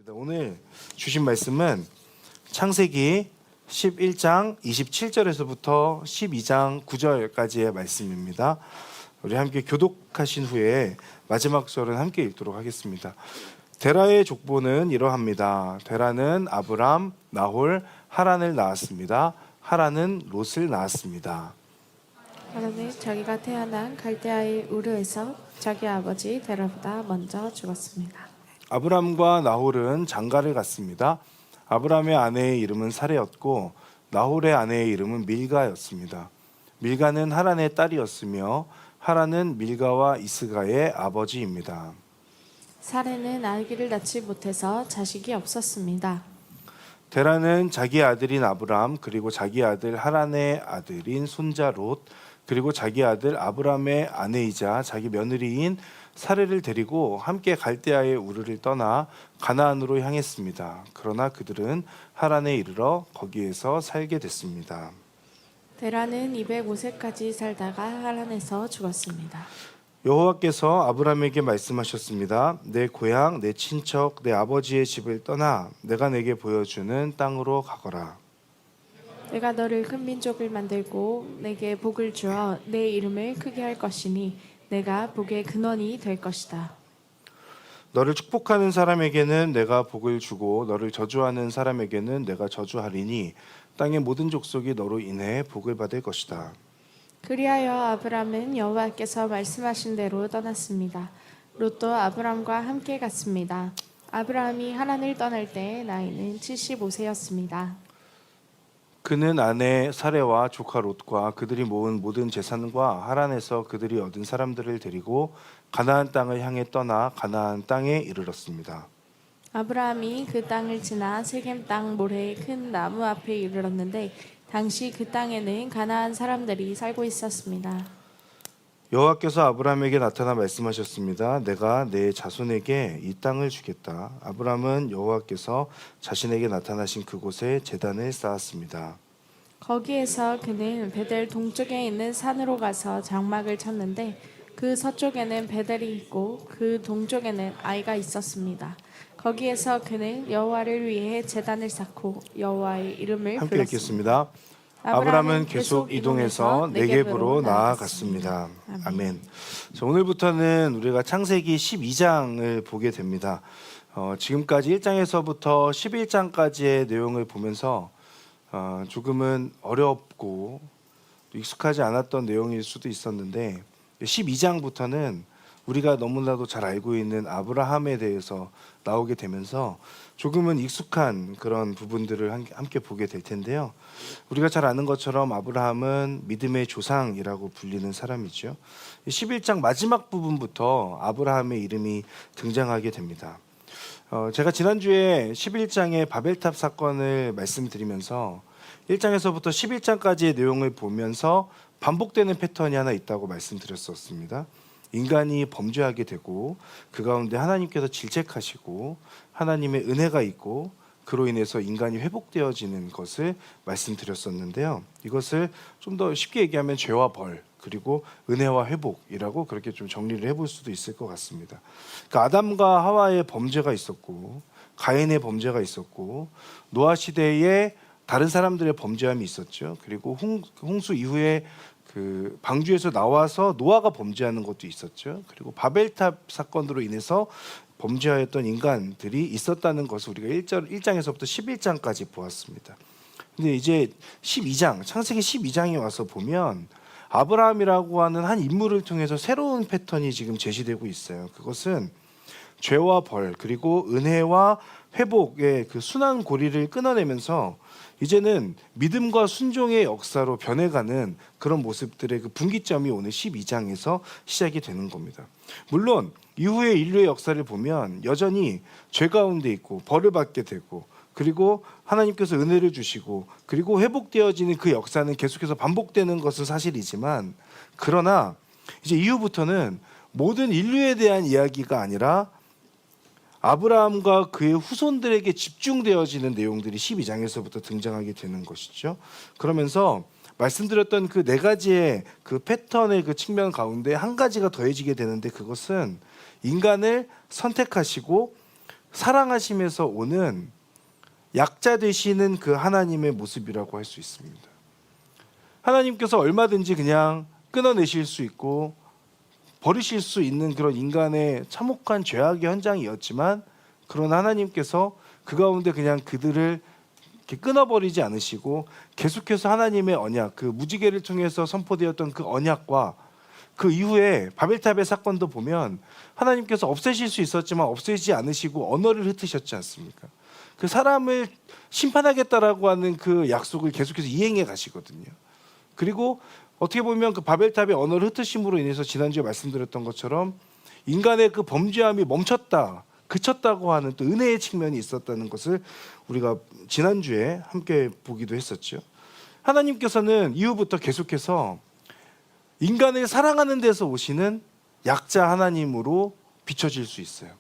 오늘 주신 말씀은 창세기 11장 27절에서부터 12장 9절까지의 말씀입니다. 우리 함께 교독하신 후에 마지막 절은 함께 읽도록 하겠습니다. 데라의 족보는 이러합니다. 데라는 아브람, 나홀, 하란을 낳았습니다. 하란은 롯을 낳았습니다. 하란은 자기가 태어난 갈대아의 우르에서 자기 아버지 데라보다 먼저 죽었습니다. 아브람과 나홀은 장가를 갔습니다. 아브람의 아내의 이름은 사레였고 나홀의 아내의 이름은 밀가였습니다. 밀가는 하란의 딸이었으며 하란은 밀가와 이스가의 아버지입니다. 사레는 아기를 낳지 못해서 자식이 없었습니다. 데라는 자기 아들인 아브람 그리고 자기 아들 하란의 아들인 손자 롯 그리고 자기 아들 아브람의 아내이자 자기 며느리인 사레를 데리고 함께 갈대아의 우르를 떠나 가나안으로 향했습니다. 그러나 그들은 하란에 이르러 거기에서 살게 됐습니다. 데라는 205세까지 살다가 하란에서 죽었습니다. 여호와께서 아브람에게 말씀하셨습니다. 내 고향, 내 친척, 내 아버지의 집을 떠나 내가 내게 보여주는 땅으로 가거라. 내가 너를 큰 민족을 만들고 내게 복을 주어 내 이름을 크게 할 것이니 내가 복의 근원이 될 것이다. 너를 축복하는 사람에게는 내가 복을 주고 너를 저주하는 사람에게는 내가 저주하리니 땅의 모든 족속이 너로 인해 복을 받을 것이다. 그리하여 아브람은 여호와께서 말씀하신 대로 떠났습니다. 롯도 아브람과 함께 갔습니다. 아브람이 하란을 떠날 때 나이는 75세였습니다. 그는 아내 사레와 조카 롯과 그들이 모은 모든 재산과 하란에서 그들이 얻은 사람들을 데리고 가나안 땅을 향해 떠나 가나안 땅에 이르렀습니다. 아브라함이 그 땅을 지나 세겜 땅 모래의 큰 나무 앞에 이르렀는데 당시 그 땅에는 가나안 사람들이 살고 있었습니다. 여호와께서 아브라함에게 나타나 말씀하셨습니다. 내가 내 자손에게 이 땅을 주겠다. 아브라함은 여호와께서 자신에게 나타나신 그곳에 제단을 쌓았습니다. 거기에서 그는 베델 동쪽에 있는 산으로 가서 장막을 쳤는데 그 서쪽에는 베델이 있고 그 동쪽에는 아이가 있었습니다. 거기에서 그는 여호와를 위해 제단을 쌓고 여호와의 이름을 함께 불렀습니다. 읽겠습니다. 아브라함은 계속 이동해서 네겝으로 나아갔습니다. 아멘. 자, 오늘부터는 우리가 창세기 12장을 보게 됩니다. 지금까지 1장에서부터 11장까지의 내용을 보면서 조금은 어렵고 익숙하지 않았던 내용일 수도 있었는데 12장부터는 우리가 너무나도 잘 알고 있는 아브라함에 대해서 나오게 되면서 조금은 익숙한 그런 부분들을 함께 보게 될 텐데요. 우리가 잘 아는 것처럼 아브라함은 믿음의 조상이라고 불리는 사람이죠. 11장 마지막 부분부터 아브라함의 이름이 등장하게 됩니다. 제가 지난주에 11장의 바벨탑 사건을 말씀드리면서 1장에서부터 11장까지의 내용을 보면서 반복되는 패턴이 하나 있다고 말씀드렸었습니다. 인간이 범죄하게 되고 그 가운데 하나님께서 질책하시고 하나님의 은혜가 있고 그로 인해서 인간이 회복되어지는 것을 말씀드렸었는데요. 이것을 좀 더 쉽게 얘기하면 죄와 벌 그리고 은혜와 회복이라고 그렇게 좀 정리를 해볼 수도 있을 것 같습니다. 그러니까 아담과 하와의 범죄가 있었고 가인의 범죄가 있었고 노아 시대에 다른 사람들의 범죄함이 있었죠. 그리고 홍수 이후에 그 방주에서 나와서 노아가 범죄하는 것도 있었죠. 그리고 바벨탑 사건으로 인해서 범죄하였던 인간들이 있었다는 것을 우리가 1장에서부터 11장까지 보았습니다. 근데 이제 12장, 창세기 12장에 와서 보면 아브라함이라고 하는 한 인물을 통해서 새로운 패턴이 지금 제시되고 있어요. 그것은 죄와 벌 그리고 은혜와 회복의 그 순환 고리를 끊어내면서 이제는 믿음과 순종의 역사로 변해가는 그런 모습들의 그 분기점이 오늘 12장에서 시작이 되는 겁니다. 물론 이후의 인류의 역사를 보면 여전히 죄 가운데 있고 벌을 받게 되고 그리고 하나님께서 은혜를 주시고 그리고 회복되어지는 그 역사는 계속해서 반복되는 것은 사실이지만 그러나 이제 이후부터는 모든 인류에 대한 이야기가 아니라 아브라함과 그의 후손들에게 집중되어지는 내용들이 12장에서부터 등장하게 되는 것이죠. 그러면서 말씀드렸던 그 네 가지의 그 패턴의 그 측면 가운데 한 가지가 더해지게 되는데 그것은 인간을 선택하시고 사랑하심에서 오는 약자 되시는 그 하나님의 모습이라고 할 수 있습니다. 하나님께서 얼마든지 그냥 끊어내실 수 있고 버리실 수 있는 그런 인간의 참혹한 죄악의 현장이었지만, 그런 하나님께서 그 가운데 그냥 그들을 이렇게 끊어버리지 않으시고 계속해서 하나님의 언약, 그 무지개를 통해서 선포되었던 그 언약과 그 이후에 바벨탑의 사건도 보면 하나님께서 없애실 수 있었지만 없애지 않으시고 언어를 흩으셨지 않습니까? 그 사람을 심판하겠다라고 하는 그 약속을 계속해서 이행해 가시거든요. 그리고 어떻게 보면 그 바벨탑의 언어를 흩으심으로 인해서 지난주에 말씀드렸던 것처럼 인간의 그 범죄함이 멈췄다, 그쳤다고 하는 또 은혜의 측면이 있었다는 것을 우리가 지난주에 함께 보기도 했었죠. 하나님께서는 이후부터 계속해서 인간을 사랑하는 데서 오시는 약자 하나님으로 비춰질 수 있어요.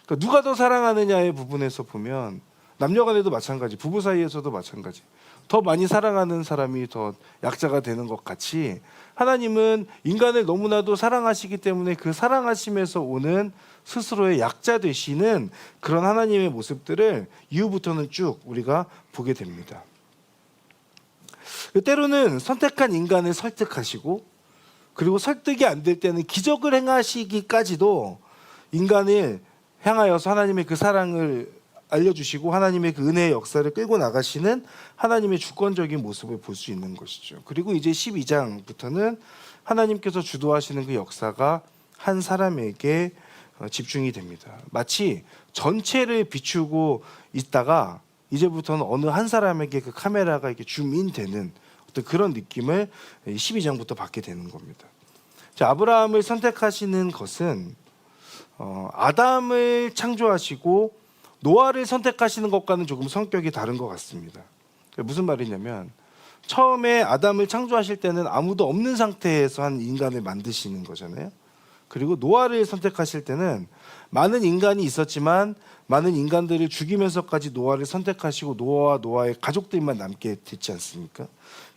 그러니까 누가 더 사랑하느냐의 부분에서 보면 남녀 간에도 마찬가지, 부부 사이에서도 마찬가지, 더 많이 사랑하는 사람이 더 약자가 되는 것 같이 하나님은 인간을 너무나도 사랑하시기 때문에 그 사랑하심에서 오는 스스로의 약자 되시는 그런 하나님의 모습들을 이후부터는 쭉 우리가 보게 됩니다. 때로는 선택한 인간을 설득하시고, 그리고 설득이 안 될 때는 기적을 행하시기까지도 인간을 향하여서 하나님의 그 사랑을 알려주시고 하나님의 그 은혜의 역사를 끌고 나가시는 하나님의 주권적인 모습을 볼 수 있는 것이죠. 그리고 이제 12장부터는 하나님께서 주도하시는 그 역사가 한 사람에게 집중이 됩니다. 마치 전체를 비추고 있다가 이제부터는 어느 한 사람에게 그 카메라가 이렇게 줌인되는 어떤 그런 느낌을 12장부터 받게 되는 겁니다. 자, 아브라함을 선택하시는 것은 아담을 창조하시고 노아를 선택하시는 것과는 조금 성격이 다른 것 같습니다. 무슨 말이냐면, 처음에 아담을 창조하실 때는 아무도 없는 상태에서 한 인간을 만드시는 거잖아요. 그리고 노아를 선택하실 때는 많은 인간이 있었지만 많은 인간들을 죽이면서까지 노아를 선택하시고 노아와 노아의 가족들만 남게 됐지 않습니까?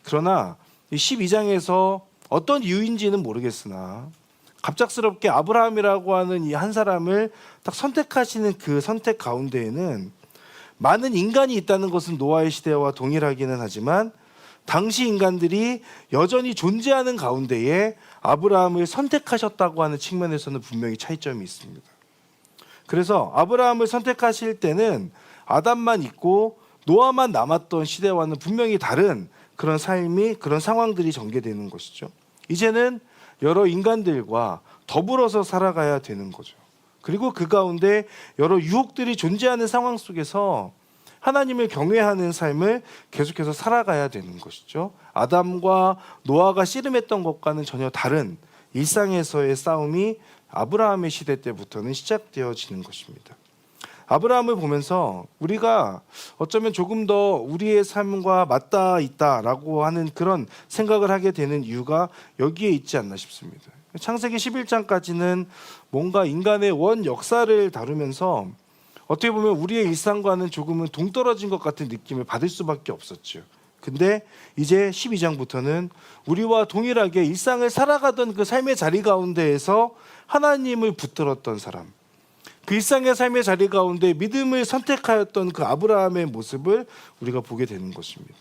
그러나 이 12장에서 어떤 이유인지는 모르겠으나 갑작스럽게 아브라함이라고 하는 이 한 사람을 딱 선택하시는 그 선택 가운데에는 많은 인간이 있다는 것은 노아의 시대와 동일하기는 하지만 당시 인간들이 여전히 존재하는 가운데에 아브라함을 선택하셨다고 하는 측면에서는 분명히 차이점이 있습니다. 그래서 아브라함을 선택하실 때는 아담만 있고 노아만 남았던 시대와는 분명히 다른 그런 삶이, 그런 상황들이 전개되는 것이죠. 이제는 여러 인간들과 더불어서 살아가야 되는 거죠. 그리고 그 가운데 여러 유혹들이 존재하는 상황 속에서 하나님을 경외하는 삶을 계속해서 살아가야 되는 것이죠. 아담과 노아가 씨름했던 것과는 전혀 다른 일상에서의 싸움이 아브라함의 시대 때부터는 시작되어지는 것입니다. 아브라함을 보면서 우리가 어쩌면 조금 더 우리의 삶과 맞닿아 있다라고 하는 그런 생각을 하게 되는 이유가 여기에 있지 않나 싶습니다. 창세기 11장까지는 뭔가 인간의 원 역사를 다루면서 어떻게 보면 우리의 일상과는 조금은 동떨어진 것 같은 느낌을 받을 수밖에 없었죠. 근데 이제 12장부터는 우리와 동일하게 일상을 살아가던 그 삶의 자리 가운데에서 하나님을 붙들었던 사람, 그 일상의 삶의 자리 가운데 믿음을 선택하였던 그 아브라함의 모습을 우리가 보게 되는 것입니다.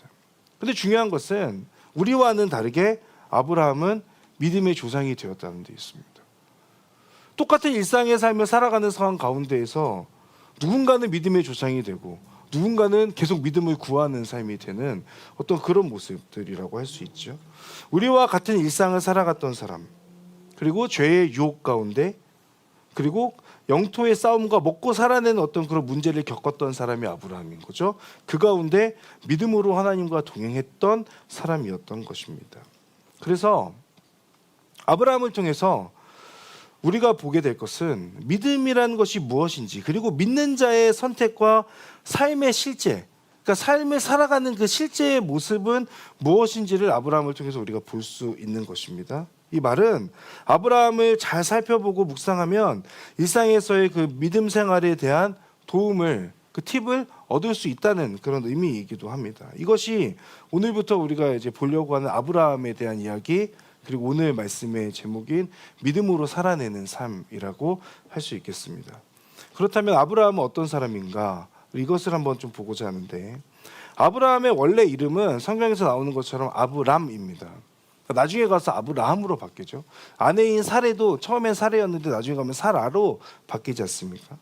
근데 중요한 것은 우리와는 다르게 아브라함은 믿음의 조상이 되었다는 데 있습니다. 똑같은 일상의 삶을 살아가는 상황 가운데에서 누군가는 믿음의 조상이 되고 누군가는 계속 믿음을 구하는 삶이 되는 어떤 그런 모습들이라고 할 수 있죠. 우리와 같은 일상을 살아갔던 사람, 그리고 죄의 유혹 가운데, 그리고 영토의 싸움과 먹고 살아내는 어떤 그런 문제를 겪었던 사람이 아브라함인 거죠. 그 가운데 믿음으로 하나님과 동행했던 사람이었던 것입니다. 그래서 아브라함을 통해서 우리가 보게 될 것은 믿음이라는 것이 무엇인지, 그리고 믿는 자의 선택과 삶의 실제, 그러니까 삶을 살아가는 그 실제의 모습은 무엇인지를 아브라함을 통해서 우리가 볼 수 있는 것입니다. 이 말은 아브라함을 잘 살펴보고 묵상하면 일상에서의 그 믿음 생활에 대한 도움을, 그 팁을 얻을 수 있다는 그런 의미이기도 합니다. 이것이 오늘부터 우리가 이제 보려고 하는 아브라함에 대한 이야기, 그리고 오늘 말씀의 제목인 믿음으로 살아내는 삶이라고 할 수 있겠습니다. 그렇다면 아브라함은 어떤 사람인가? 이것을 한번 좀 보고자 하는데, 아브라함의 원래 이름은 성경에서 나오는 것처럼 아브람입니다. 나중에 가서 아브라함으로 바뀌죠. 아내인 사레도 처음엔 사레였는데 나중에 가면 사라로 바뀌지 않습니까?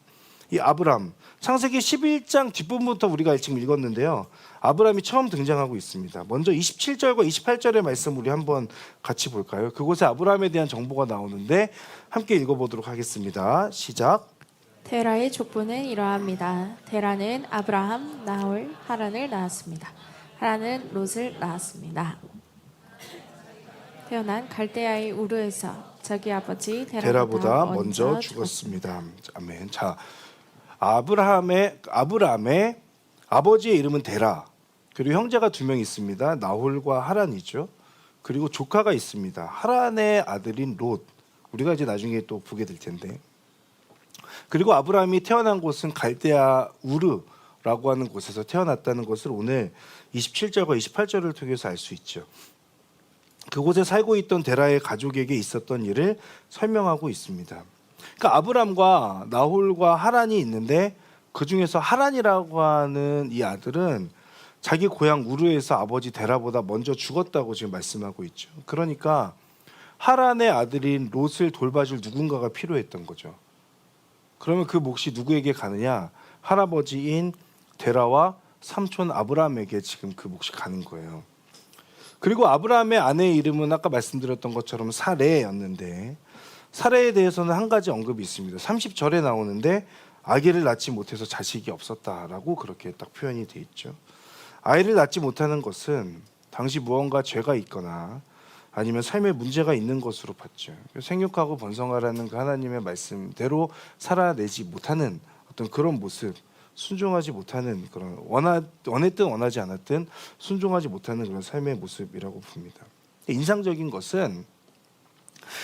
이 아브람, 창세기 11장 뒷부분부터 우리가 지금 읽었는데요. 아브람이 처음 등장하고 있습니다. 먼저 27절과 28절의 말씀 우리 한번 같이 볼까요? 그곳에 아브람에 대한 정보가 나오는데 함께 읽어보도록 하겠습니다. 시작. 데라의 족보는 이러합니다. 데라는 아브라함, 나홀, 하란을 낳았습니다. 하란은 롯을 낳았습니다. 태어난 갈대아의 우르에서 자기 아버지 데라보다 먼저 죽었습니다. 아멘. 자, 아브라함의 아버지의 이름은 데라. 그리고 형제가 2명 있습니다. 나홀과 하란이죠. 그리고 조카가 있습니다. 하란의 아들인 롯. 우리가 이제 나중에 또 보게 될 텐데. 그리고 아브라함이 태어난 곳은 갈대아 우르라고 하는 곳에서 태어났다는 것을 오늘 27절과 28절을 통해서 알 수 있죠. 그곳에 살고 있던 데라의 가족에게 있었던 일을 설명하고 있습니다. 그러니까 아브람과 나홀과 하란이 있는데 그 중에서 하란이라고 하는 이 아들은 자기 고향 우르에서 아버지 데라보다 먼저 죽었다고 지금 말씀하고 있죠. 그러니까 하란의 아들인 롯을 돌봐줄 누군가가 필요했던 거죠. 그러면 그 몫이 누구에게 가느냐? 할아버지인 데라와 삼촌 아브라함에게 지금 그 몫이 가는 거예요. 그리고 아브라함의 아내의 이름은 아까 말씀드렸던 것처럼 사레였는데 사레에 대해서는 한 가지 언급이 있습니다. 30절에 나오는데 아기를 낳지 못해서 자식이 없었다라고 그렇게 딱 표현이 돼 있죠. 아이를 낳지 못하는 것은 당시 무언가 죄가 있거나 아니면 삶에 문제가 있는 것으로 봤죠. 생육하고 번성하라는 그 하나님의 말씀대로 살아내지 못하는 어떤 그런 모습, 순종하지 못하는 그런 원했든 원하지 않았든 순종하지 못하는 그런 삶의 모습이라고 봅니다. 인상적인 것은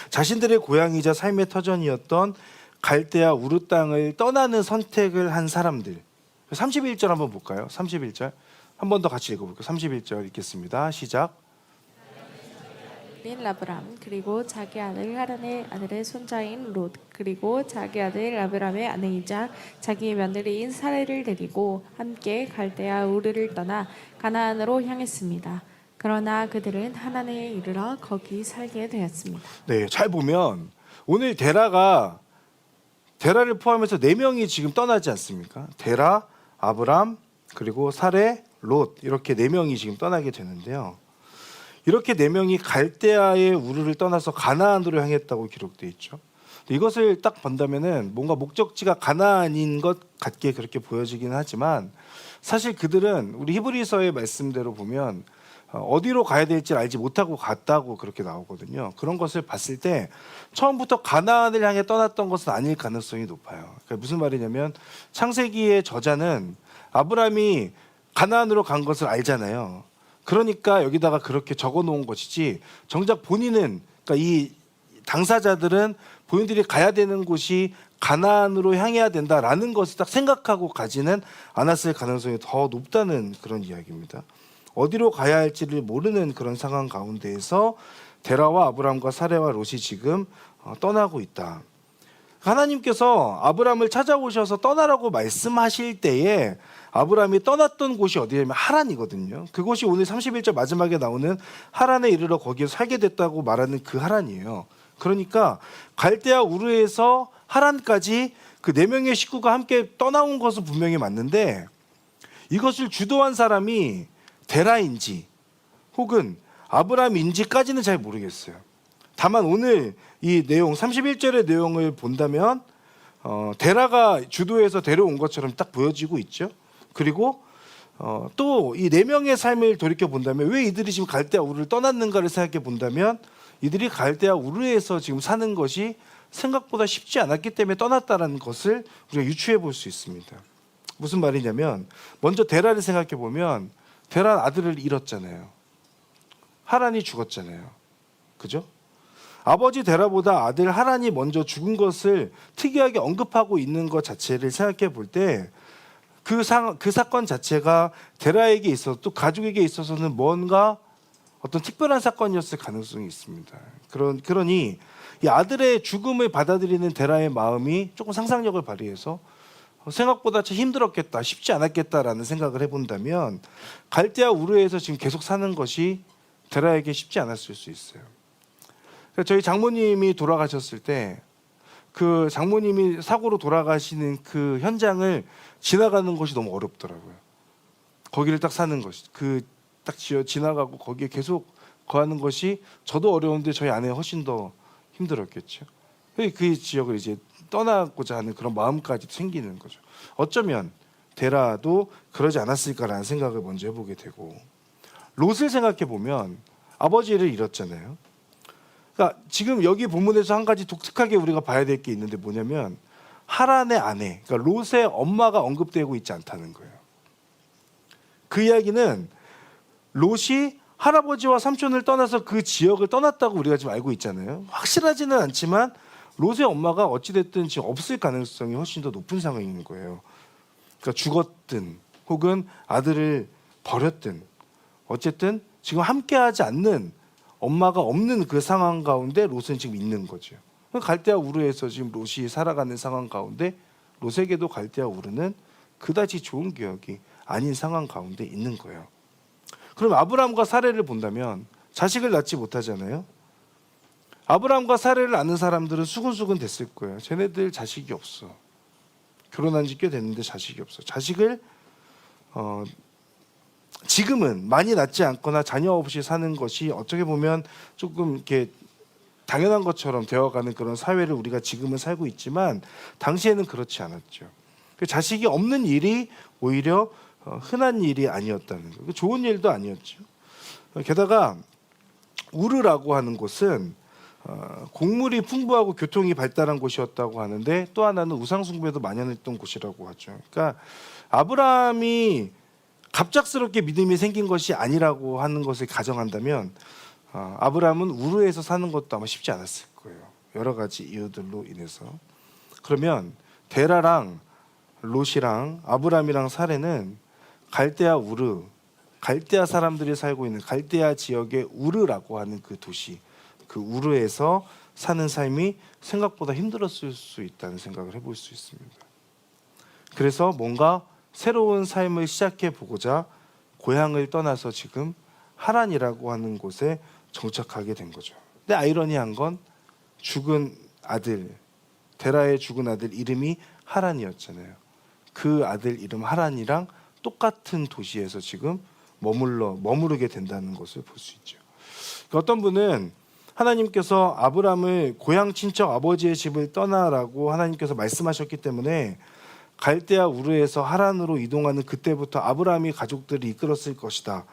자신들의 고향이자 삶의 터전이었던 갈대아 우르 땅을 떠나는 선택을 한 사람들. 31절 한번 볼까요? 31절 한 번 더 같이 읽어볼까요? 31절 읽겠습니다. 시작. 라브람 그리고 자기 아들 하란의 아들의 손자인 롯 그리고 자기 아들 아브람의 아내이자 자기 며느리인 사레를 데리고 함께 갈대아 우르를 떠나 가나안으로 향했습니다. 그러나 그들은 하나님에 이르러 거기 살게 되었습니다. 네, 잘 보면 오늘 데라를 포함해서 4명이 지금 떠나지 않습니까? 데라, 아브람, 그리고 사레, 롯 이렇게 4명이 지금 떠나게 되는데요. 이렇게 4명이 갈대아의 우르를 떠나서 가나안으로 향했다고 기록되어 있죠. 이것을 딱 본다면은 뭔가 목적지가 가나안인 것 같게 그렇게 보여지긴 하지만 사실 그들은 우리 히브리서의 말씀대로 보면 어디로 가야 될지 알지 못하고 갔다고 그렇게 나오거든요. 그런 것을 봤을 때 처음부터 가나안을 향해 떠났던 것은 아닐 가능성이 높아요. 그러니까 무슨 말이냐면 창세기의 저자는 아브라함이 가나안으로 간 것을 알잖아요. 그러니까 여기다가 그렇게 적어 놓은 것이지 정작 본인은 그러니까 이 당사자들은 본인들이 가야 되는 곳이 가나안으로 향해야 된다라는 것을 딱 생각하고 가지는 않았을 가능성이 더 높다는 그런 이야기입니다. 어디로 가야 할지를 모르는 그런 상황 가운데에서 데라와 아브람과 사레와 롯이 지금 떠나고 있다. 하나님께서 아브람을 찾아오셔서 떠나라고 말씀하실 때에 아브람이 떠났던 곳이 어디냐면 하란이거든요. 그곳이 오늘 31절 마지막에 나오는 하란에 이르러 거기에 살게 됐다고 말하는 그 하란이에요. 그러니까 갈대아 우르에서 하란까지 그 4명의 식구가 함께 떠나온 것은 분명히 맞는데 이것을 주도한 사람이 데라인지 혹은 아브람인지까지는 잘 모르겠어요. 다만 오늘 이 내용 31절의 내용을 본다면 데라가 주도해서 데려온 것처럼 딱 보여지고 있죠. 그리고 또 이 4명의 삶을 돌이켜 본다면 왜 이들이 지금 갈대아 우르를 떠났는가를 생각해 본다면 이들이 갈대아 우르에서 지금 사는 것이 생각보다 쉽지 않았기 때문에 떠났다는 것을 우리가 유추해 볼 수 있습니다. 무슨 말이냐면 먼저 데라를 생각해 보면 데라는 아들을 잃었잖아요. 하란이 죽었잖아요. 그죠? 아버지 데라보다 아들 하란이 먼저 죽은 것을 특이하게 언급하고 있는 것 자체를 생각해 볼 때 그 사건 자체가 데라에게 있어서 또 가족에게 있어서는 뭔가 어떤 특별한 사건이었을 가능성이 있습니다. 그러니 이 아들의 죽음을 받아들이는 데라의 마음이 조금 상상력을 발휘해서 생각보다 참 힘들었겠다, 쉽지 않았겠다라는 생각을 해본다면 갈대아 우르에서 지금 계속 사는 것이 데라에게 쉽지 않았을 수 있어요. 저희 장모님이 돌아가셨을 때 그 장모님이 사고로 돌아가시는 그 현장을 지나가는 것이 너무 어렵더라고요. 거기를 딱 사는 것이 딱 지나가고 거기에 계속 거하는 것이 저도 어려운데 저희 아내가 훨씬 더 힘들었겠죠. 그 지역을 이제 떠나고자 하는 그런 마음까지 생기는 거죠. 어쩌면 데라도 그러지 않았을까라는 생각을 먼저 해보게 되고, 롯을 생각해 보면 아버지를 잃었잖아요. 그러니까 지금 여기 본문에서 한 가지 독특하게 우리가 봐야 될 게 있는데 뭐냐면 하란의 아내, 그러니까 롯의 엄마가 언급되고 있지 않다는 거예요. 그 이야기는 롯이 할아버지와 삼촌을 떠나서 그 지역을 떠났다고 우리가 지금 알고 있잖아요. 확실하지는 않지만 롯의 엄마가 어찌됐든 지금 없을 가능성이 훨씬 더 높은 상황인 거예요. 그러니까 죽었든 혹은 아들을 버렸든 어쨌든 지금 함께하지 않는, 엄마가 없는 그 상황 가운데 롯은 지금 있는 거죠. 갈대아 우르에서 지금 롯이 살아가는 상황 가운데 롯에게도 갈대아 우르는 그다지 좋은 기억이 아닌 상황 가운데 있는 거예요. 그럼 아브라함과 사레를 본다면 자식을 낳지 못하잖아요. 아브라함과 사레를 낳는 사람들은 수근수근 됐을 거예요. 쟤네들 자식이 없어. 결혼한 지 꽤 됐는데 자식이 없어. 자식을 지금은 많이 낳지 않거나 자녀 없이 사는 것이 어떻게 보면 조금 이렇게 당연한 것처럼 되어가는 그런 사회를 우리가 지금은 살고 있지만 당시에는 그렇지 않았죠. 자식이 없는 일이 오히려 흔한 일이 아니었다는 거예요. 좋은 일도 아니었죠. 게다가 우르라고 하는 곳은 곡물이 풍부하고 교통이 발달한 곳이었다고 하는데 또 하나는 우상숭배도 만연했던 곳이라고 하죠. 그러니까 아브라함이 갑작스럽게 믿음이 생긴 것이 아니라고 하는 것을 가정한다면 아브라함은 우르에서 사는 것도 아마 쉽지 않았을 거예요. 여러 가지 이유들로 인해서. 그러면 데라랑 롯이랑 아브라함이랑 사레는 갈대아 우르, 갈대아 사람들이 살고 있는 갈대아 지역의 우르라고 하는 그 도시, 그 우르에서 사는 삶이 생각보다 힘들었을 수 있다는 생각을 해볼 수 있습니다. 그래서 뭔가 새로운 삶을 시작해 보고자 고향을 떠나서 지금 하란이라고 하는 곳에 정착하게 된 거죠. 근데 아이러니한 건 죽은 아들, 데라의 죽은 아들 이름이 하란이었잖아요. 그 아들 이름 하란이랑 똑같은 도시에서 지금 머무르게 된다는 것을 볼 수 있죠. 어떤 분은 하나님께서 아브람을 고향 친척 아버지의 집을 떠나라고 하나님께서 말씀하셨기 때문에 갈대아 우르에서 하란으로 이동하는 그때부터 아브라함이 가족들을 이끌었을 것이다.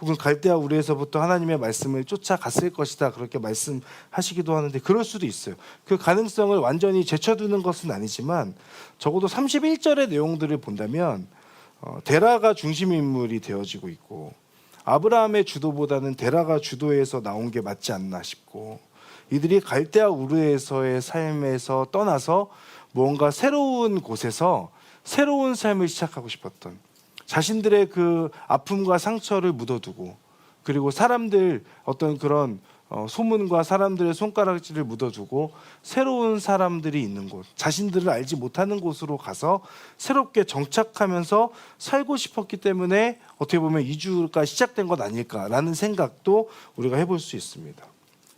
혹은 갈대아 우르에서부터 하나님의 말씀을 쫓아갔을 것이다. 그렇게 말씀하시기도 하는데 그럴 수도 있어요. 그 가능성을 완전히 제쳐두는 것은 아니지만 적어도 31절의 내용들을 본다면 데라가 중심 인물이 되어지고 있고 아브라함의 주도보다는 데라가 주도해서 나온 게 맞지 않나 싶고, 이들이 갈대아 우르에서의 삶에서 떠나서 뭔가 새로운 곳에서 새로운 삶을 시작하고 싶었던, 자신들의 그 아픔과 상처를 묻어두고, 그리고 사람들 어떤 그런 소문과 사람들의 손가락질을 묻어두고 새로운 사람들이 있는 곳, 자신들을 알지 못하는 곳으로 가서 새롭게 정착하면서 살고 싶었기 때문에 어떻게 보면 이주가 시작된 것 아닐까라는 생각도 우리가 해볼 수 있습니다.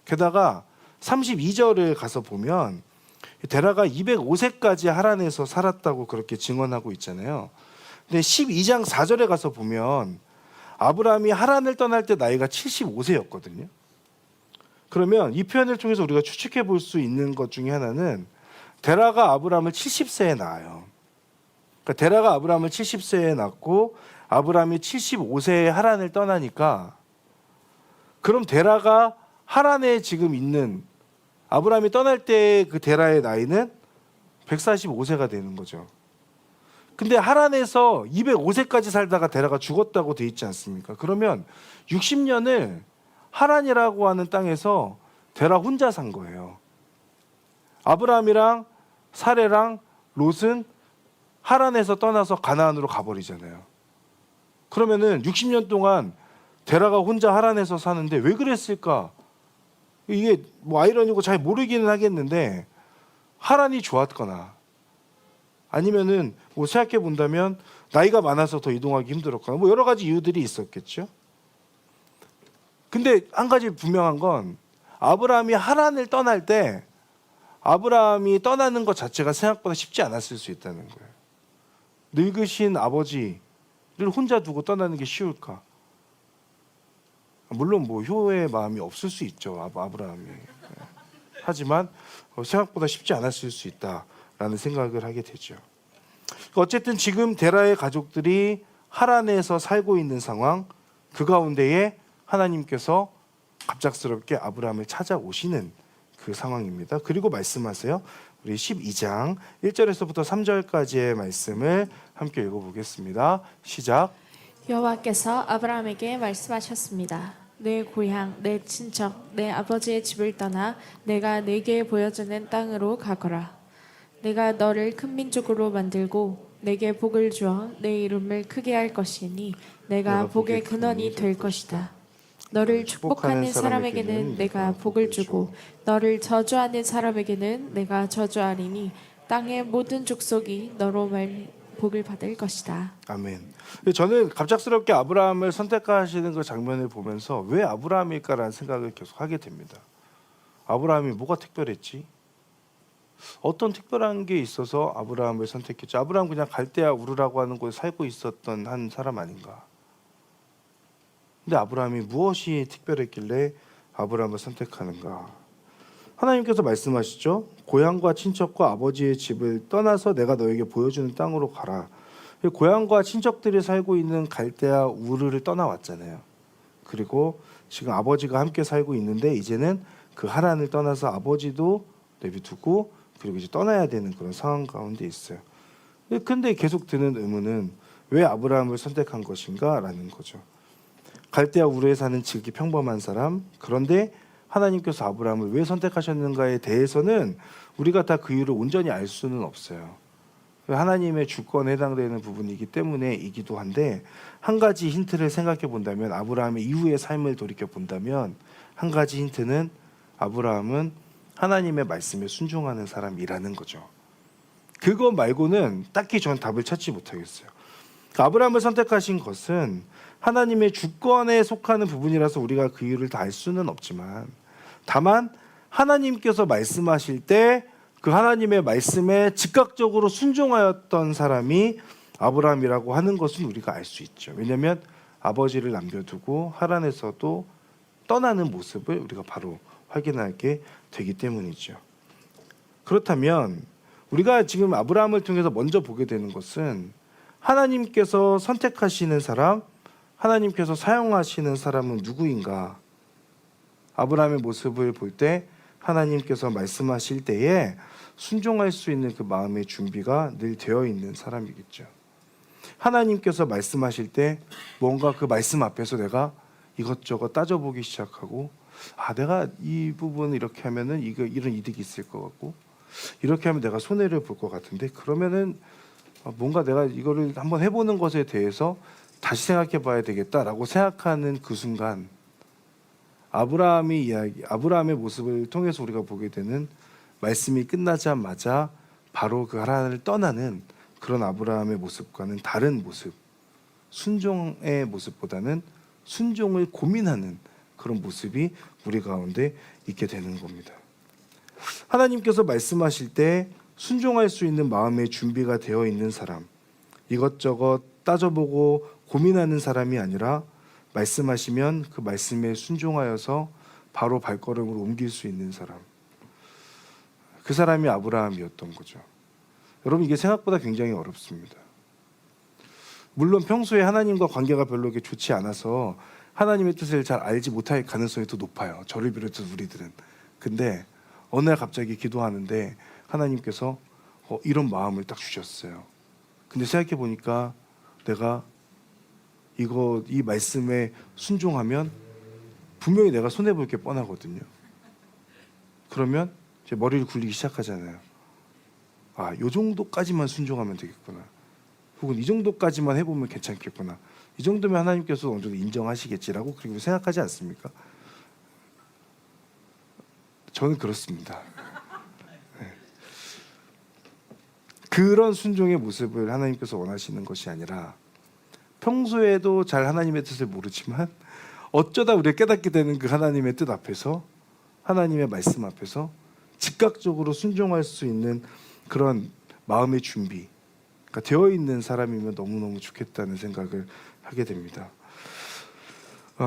게다가 32절을 가서 보면 데라가 205세까지 하란에서 살았다고 그렇게 증언하고 있잖아요. 근데 12장 4절에 가서 보면 아브라함이 하란을 떠날 때 나이가 75세였거든요. 그러면 이 표현을 통해서 우리가 추측해 볼 수 있는 것 중에 하나는 데라가 아브라함을 70세에 낳아요. 그러니까 데라가 아브라함을 70세에 낳고 아브라함이 75세에 하란을 떠나니까, 그럼 데라가 하란에 지금 있는, 아브라함이 떠날 때 그 데라의 나이는 145세가 되는 거죠. 근데 하란에서 205세까지 살다가 데라가 죽었다고 돼 있지 않습니까? 그러면 60년을 하란이라고 하는 땅에서 데라 혼자 산 거예요. 아브라함이랑 사레랑 롯은 하란에서 떠나서 가나안으로 가버리잖아요. 그러면은 60년 동안 데라가 혼자 하란에서 사는데 왜 그랬을까? 이게 뭐 아이러니고 잘 모르기는 하겠는데, 하란이 좋았거나 아니면은 뭐 생각해 본다면 나이가 많아서 더 이동하기 힘들었거나 뭐 여러 가지 이유들이 있었겠죠. 근데 한 가지 분명한 건 아브라함이 하란을 떠날 때 아브라함이 떠나는 것 자체가 생각보다 쉽지 않았을 수 있다는 거예요. 늙으신 아버지를 혼자 두고 떠나는 게 쉬울까? 물론 뭐 효의 마음이 없을 수 있죠, 아브라함이. 하지만 생각보다 쉽지 않았을 수 있다라는 생각을 하게 되죠. 어쨌든 지금 데라의 가족들이 하란에서 살고 있는 상황, 그 가운데에 하나님께서 갑작스럽게 아브라함을 찾아오시는 그 상황입니다. 그리고 말씀하세요. 우리 12장 1절에서부터 3절까지의 말씀을 함께 읽어보겠습니다. 시작. 여호와께서 아브라함에게 말씀하셨습니다. 내 고향, 내 친척, 내 아버지의 집을 떠나 내가 네게 보여주는 땅으로 가거라. 내가 너를 큰 민족으로 만들고 내게 복을 주어 내 이름을 크게 할 것이니 내가 복의 근원이 될 것이다. 너를 축복하는 사람에게는 내가 복을 주고 너를 저주하는 사람에게는 내가 저주하리니 땅의 모든 족속이 너로 복을 받을 것이다. 아멘. 저는 갑작스럽게 아브라함을 선택하시는 그 장면을 보면서 왜 아브라함일까라는 생각을 계속 하게 됩니다. 아브라함이 뭐가 특별했지? 어떤 특별한 게 있어서 아브라함을 선택했죠? 아브라함 그냥 갈대아 우르라고 하는 곳에 살고 있었던 한 사람 아닌가? 근데 아브라함이 무엇이 특별했길래 아브라함을 선택하는가? 하나님께서 말씀하시죠. 고향과 친척과 아버지의 집을 떠나서 내가 너에게 보여주는 땅으로 가라. 고향과 친척들이 살고 있는 갈대아 우르를 떠나왔잖아요. 그리고 지금 아버지가 함께 살고 있는데 이제는 그 하란을 떠나서 아버지도 내비두고 그리고 이제 떠나야 되는 그런 상황 가운데 있어요. 근데 계속 드는 의문은 왜 아브라함을 선택한 것인가? 라는 거죠. 갈대아 우르에 사는 지극히 평범한 사람, 그런데 하나님께서 아브라함을 왜 선택하셨는가에 대해서는 우리가 다 그 이유를 온전히 알 수는 없어요. 하나님의 주권에 해당되는 부분이기 때문에이기도 한데 한 가지 힌트를 생각해 본다면 아브라함의 이후의 삶을 돌이켜 본다면 한 가지 힌트는 아브라함은 하나님의 말씀에 순종하는 사람이라는 거죠. 그거 말고는 딱히 전 답을 찾지 못하겠어요. 아브라함을 선택하신 것은 하나님의 주권에 속하는 부분이라서 우리가 그 이유를 다 알 수는 없지만 다만 하나님께서 말씀하실 때 그 하나님의 말씀에 즉각적으로 순종하였던 사람이 아브라함이라고 하는 것은 우리가 알 수 있죠. 왜냐하면 아버지를 남겨두고 하란에서도 떠나는 모습을 우리가 바로 확인하게 되기 때문이죠. 그렇다면 우리가 지금 아브라함을 통해서 먼저 보게 되는 것은 하나님께서 선택하시는 사람, 하나님께서 사용하시는 사람은 누구인가? 아브라함의 모습을 볼 때 하나님께서 말씀하실 때에 순종할 수 있는 그 마음의 준비가 늘 되어 있는 사람이겠죠. 하나님께서 말씀하실 때 뭔가 그 말씀 앞에서 내가 이것저것 따져보기 시작하고 내가 이 부분 이렇게 하면은 이런 이득이 있을 것 같고 이렇게 하면 내가 손해를 볼 것 같은데 그러면은 뭔가 내가 이거를 한번 해보는 것에 대해서 다시 생각해 봐야 되겠다라고 생각하는 그 순간 아브라함의 모습을 통해서 우리가 보게 되는 말씀이 끝나자마자 바로 그 하란을 떠나는 그런 아브라함의 모습과는 다른 모습, 순종의 모습보다는 순종을 고민하는 그런 모습이 우리 가운데 있게 되는 겁니다. 하나님께서 말씀하실 때 순종할 수 있는 마음의 준비가 되어 있는 사람, 이것저것 따져보고 고민하는 사람이 아니라 말씀하시면 그 말씀에 순종하여서 바로 발걸음으로 옮길 수 있는 사람, 그 사람이 아브라함이었던 거죠. 여러분 이게 생각보다 굉장히 어렵습니다. 물론 평소에 하나님과 관계가 별로 그렇게 좋지 않아서 하나님의 뜻을 잘 알지 못할 가능성이 더 높아요. 저를 비롯해서 우리들은. 근데 어느 날 갑자기 기도하는데 하나님께서 이런 마음을 딱 주셨어요. 근데 생각해 보니까 내가 이 말씀에 순종하면 분명히 내가 손해볼 게 뻔하거든요. 그러면 제 머리를 굴리기 시작하잖아요. 요 정도까지만 순종하면 되겠구나. 혹은 이 정도까지만 해보면 괜찮겠구나. 이 정도면 하나님께서 어느 정도 인정하시겠지라고 그리고 생각하지 않습니까? 저는 그렇습니다. 그런 순종의 모습을 하나님께서 원하시는 것이 아니라 평소에도 잘 하나님의 뜻을 모르지만 어쩌다 우리가 깨닫게 되는 그 하나님의 뜻 앞에서 하나님의 말씀 앞에서 즉각적으로 순종할 수 있는 그런 마음의 준비가 되어 있는 사람이면 너무너무 좋겠다는 생각을 하게 됩니다.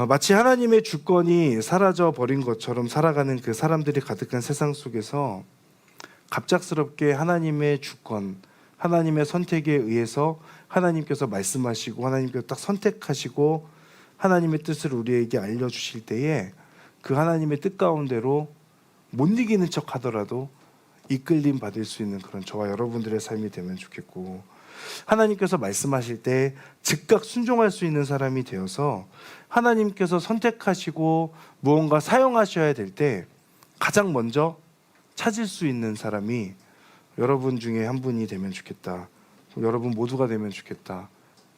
마치 하나님의 주권이 사라져 버린 것처럼 살아가는 그 사람들이 가득한 세상 속에서 갑작스럽게 하나님의 주권, 하나님의 선택에 의해서 하나님께서 말씀하시고 하나님께서 딱 선택하시고 하나님의 뜻을 우리에게 알려주실 때에 그 하나님의 뜻 가운데로 못 이기는 척 하더라도 이끌림 받을 수 있는 그런 저와 여러분들의 삶이 되면 좋겠고, 하나님께서 말씀하실 때 즉각 순종할 수 있는 사람이 되어서 하나님께서 선택하시고 무언가 사용하셔야 될 때 가장 먼저 찾을 수 있는 사람이 여러분 중에 한 분이 되면 좋겠다. 여러분 모두가 되면 좋겠다.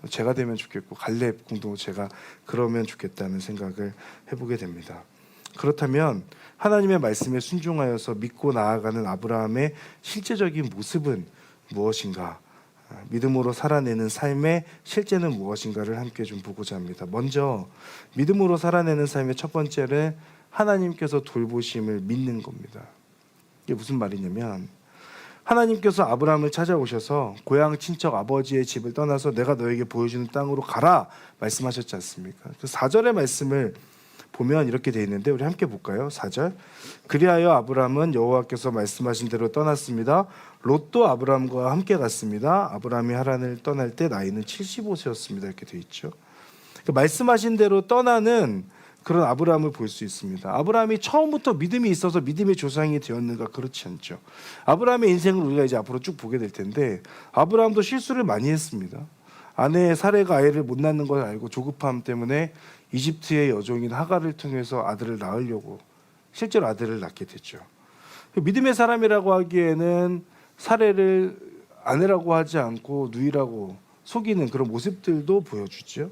제가 되면 좋겠고 갈렙 공동체가 그러면 좋겠다는 생각을 해보게 됩니다. 그렇다면 하나님의 말씀에 순종하여서 믿고 나아가는 아브라함의 실제적인 모습은 무엇인가? 믿음으로 살아내는 삶의 실제는 무엇인가를 함께 좀 보고자 합니다. 먼저 믿음으로 살아내는 삶의 첫 번째는 하나님께서 돌보심을 믿는 겁니다. 이게 무슨 말이냐면, 하나님께서 아브라함을 찾아오셔서 고향 친척 아버지의 집을 떠나서 내가 너에게 보여주는 땅으로 가라 말씀하셨지 않습니까? 그 4절의 말씀을 보면 이렇게 되어 있는데 우리 함께 볼까요? 4절. 그리하여 아브라함은 여호와께서 말씀하신 대로 떠났습니다. 롯도 아브라함과 함께 갔습니다. 아브라함이 하란을 떠날 때 나이는 75세였습니다. 이렇게 되어 있죠. 그 말씀하신 대로 떠나는 그런 아브라함을 볼 수 있습니다. 아브라함이 처음부터 믿음이 있어서 믿음의 조상이 되었는가? 그렇지 않죠. 아브라함의 인생을 우리가 이제 앞으로 쭉 보게 될 텐데 아브라함도 실수를 많이 했습니다. 아내 사레가 아이를 못 낳는 걸 알고 조급함 때문에 이집트의 여종인 하갈을 통해서 아들을 낳으려고 실제로 아들을 낳게 됐죠. 믿음의 사람이라고 하기에는 사레를 아내라고 하지 않고 누이라고 속이는 그런 모습들도 보여주죠.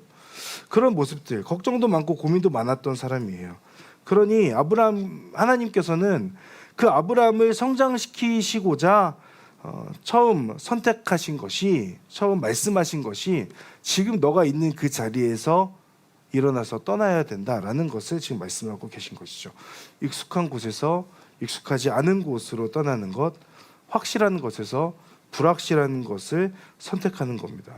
그런 모습들, 걱정도 많고 고민도 많았던 사람이에요. 그러니 하나님께서는 그 아브라함을 성장시키시고자 처음 선택하신 것이, 처음 말씀하신 것이 지금 너가 있는 그 자리에서 일어나서 떠나야 된다라는 것을 지금 말씀하고 계신 것이죠. 익숙한 곳에서 익숙하지 않은 곳으로 떠나는 것, 확실한 것에서 불확실한 것을 선택하는 겁니다.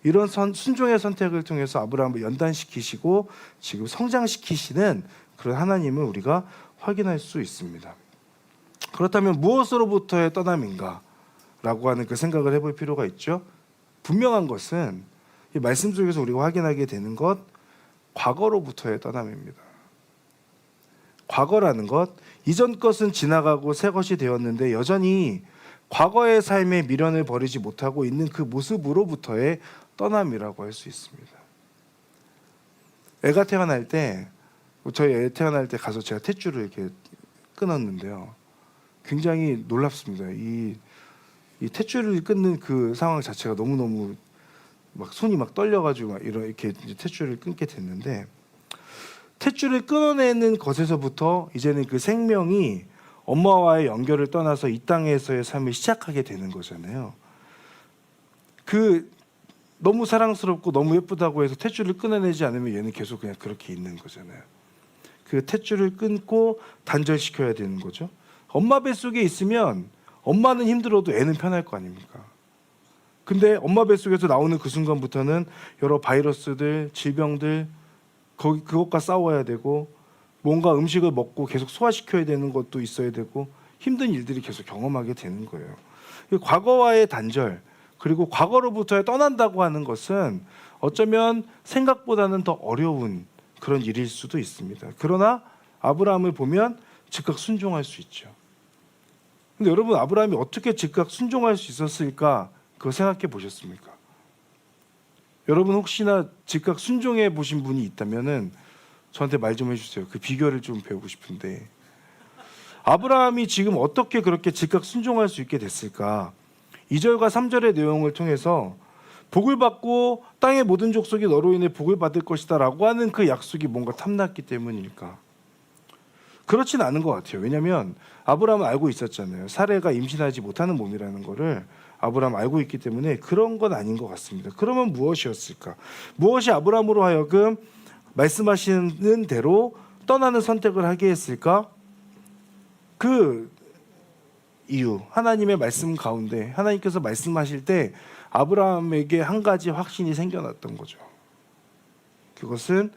이런 순종의 선택을 통해서 아브라함을 연단시키시고 지금 성장시키시는 그런 하나님을 우리가 확인할 수 있습니다. 그렇다면 무엇으로부터의 떠남인가? 라고 하는 그 생각을 해볼 필요가 있죠. 분명한 것은 이 말씀 속에서 우리가 확인하게 되는 것, 과거로부터의 떠남입니다. 과거라는 것, 이전 것은 지나가고 새 것이 되었는데 여전히 과거의 삶에 미련을 버리지 못하고 있는 그 모습으로부터의 떠남이라고 할 수 있습니다. 애가 태어날 때, 저희 애 태어날 때 가서 제가 탯줄을 이렇게 끊었는데요. 굉장히 놀랍습니다. 이 탯줄을 끊는 그 상황 자체가 너무너무 막 손이 막 떨려가지고 막 이렇게 이제 탯줄을 끊게 됐는데, 탯줄을 끊어내는 것에서부터 이제는 그 생명이 엄마와의 연결을 떠나서 이 땅에서의 삶을 시작하게 되는 거잖아요. 너무 사랑스럽고 너무 예쁘다고 해서 탯줄을 끊어내지 않으면 얘는 계속 그냥 그렇게 있는 거잖아요. 그 탯줄을 끊고 단절시켜야 되는 거죠. 엄마 뱃속에 있으면 엄마는 힘들어도 애는 편할 거 아닙니까? 근데 엄마 뱃속에서 나오는 그 순간부터는 여러 바이러스들, 질병들, 그것과 싸워야 되고, 뭔가 음식을 먹고 계속 소화시켜야 되는 것도 있어야 되고, 힘든 일들이 계속 경험하게 되는 거예요. 과거와의 단절, 그리고 과거로부터 떠난다고 하는 것은 어쩌면 생각보다는 더 어려운 그런 일일 수도 있습니다. 그러나 아브라함을 보면 즉각 순종할 수 있죠. 근데 여러분, 아브라함이 어떻게 즉각 순종할 수 있었을까? 그거 생각해 보셨습니까? 여러분 혹시나 즉각 순종해 보신 분이 있다면은 저한테 말 좀 해주세요. 그 비결을 좀 배우고 싶은데, 아브라함이 지금 어떻게 그렇게 즉각 순종할 수 있게 됐을까? 2절과 3절의 내용을 통해서 복을 받고 땅의 모든 족속이 너로 인해 복을 받을 것이다 라고 하는 그 약속이 뭔가 탐났기 때문일까? 그렇진 않은 것 같아요. 왜냐하면 아브라함은 알고 있었잖아요. 사레가 임신하지 못하는 몸이라는 거를 아브라함 알고 있기 때문에 그런 건 아닌 것 같습니다. 그러면 무엇이었을까? 무엇이 아브라함으로 하여금 말씀하시는 대로 떠나는 선택을 하게 했을까? 그 이유, 하나님의 말씀 가운데 하나님께서 말씀하실 때 아브라함에게 한 가지 확신이 생겨났던 거죠. 그것은